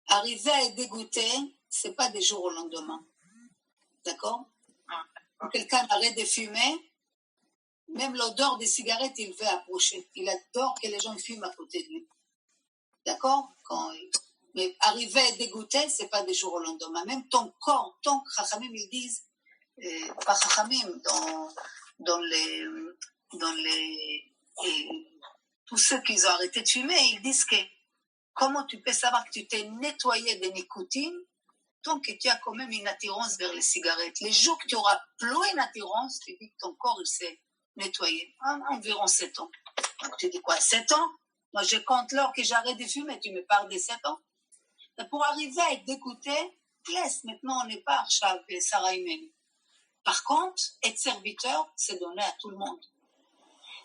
Arriver à être dégoûté, c'est pas des jours au lendemain. D'accord? Quand quelqu'un arrête de fumer, même l'odeur des cigarettes, il veut approcher. Il adore que les gens fument à côté de lui. D'accord? Mais arriver à être dégoûté, c'est pas des jours au lendemain. Même ton corps, ton Chachamim, ils disent, pas Chachamim, dans les tous ceux qui ont arrêté de fumer, ils disent que comment tu peux savoir que tu t'es nettoyé de nicotine tant que tu as quand même une attirance vers les cigarettes. Les jours que tu auras plus une attirance, tu dis que ton corps il s'est nettoyé. Environ 7 ans. Donc, tu dis quoi, 7 ans? Moi, je compte l'heure que j'arrête de fumer, tu me parles de 7 ans. Et pour arriver à être dégoûté, laisse, maintenant on n'est pas Archav et Sarah Imeni. Par contre, être serviteur, c'est donné à tout le monde.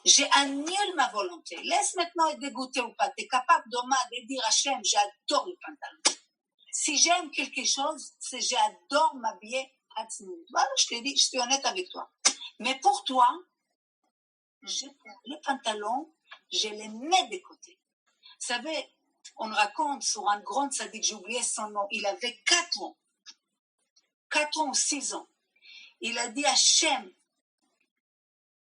J'ai annulé ma volonté. Laisse maintenant être dégoûté ou pas. Tu es capable de dire Hachem, j'adore le pantalon. Si j'aime quelque chose, c'est j'adore m'habiller à Tzniut. Voilà, je te dis, je suis honnête avec toi. Mais pour toi, les pantalons, je les mets de côté. Vous savez, on raconte sur un grand tzaddik, j'ai oublié son nom, il avait 4 ans. 4 ans ou 6 ans. Il a dit Hachem,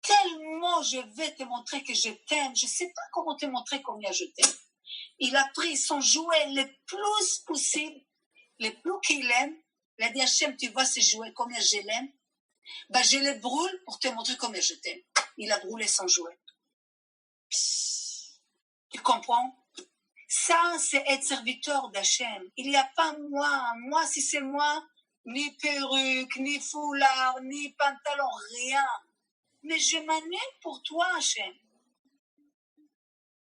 tellement je vais te montrer que je t'aime, je ne sais pas comment te montrer combien je t'aime. Il a pris son jouet le plus possible, le plus qu'il aime. Il a dit Hachem, tu vois ces jouets, combien je l'aime. Ben, je les brûle pour te montrer combien je t'aime. Il a brûlé son jouet. Tu comprends? Ça, c'est être serviteur d'Hachem. Il n'y a pas moi. Moi, si c'est moi, ni perruque, ni foulard, ni pantalon, rien. Mais je m'annule pour toi, Hachem.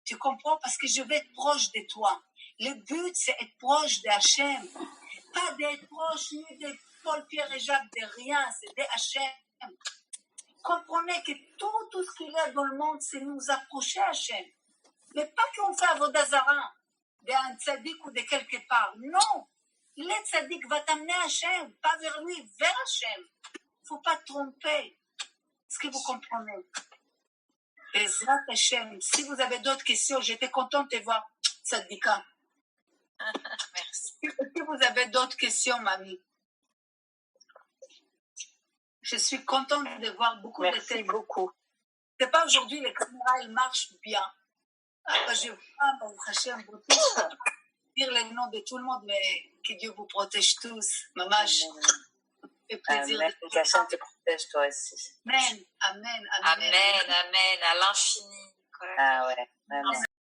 Tu comprends? Parce que je vais être proche de toi. Le but, c'est être proche de Hachem. Pas d'être proche ni de Paul, Pierre et Jacques, de rien. C'est de Hachem. Comprenez que tout ce qu'il y a dans le monde, c'est nous approcher à Hachem. Mais pas qu'on fait Avodah Zarah d'un tzaddik ou de quelque part. Non. Le tzaddik va t'amener à Hachem, pas vers lui, vers Hachem. Il ne faut pas te tromper. Est-ce que vous comprenez? Ezrat Hachem. Si vous avez d'autres questions, j'étais contente de voir Tzaddika. Merci. Si vous avez d'autres questions, mamie. Je suis contente de voir beaucoup de têtes. Merci beaucoup. C'est pas aujourd'hui, les caméras, elles marchent bien. Je vois, Hachem, vous dire les noms de tout le monde, mais que Dieu vous protège tous. Maman, ça fait plaisir. Amen. Hachem te protège toi aussi. Amen, amen, Amen, amen, à l'infini. Ah ouais, amen.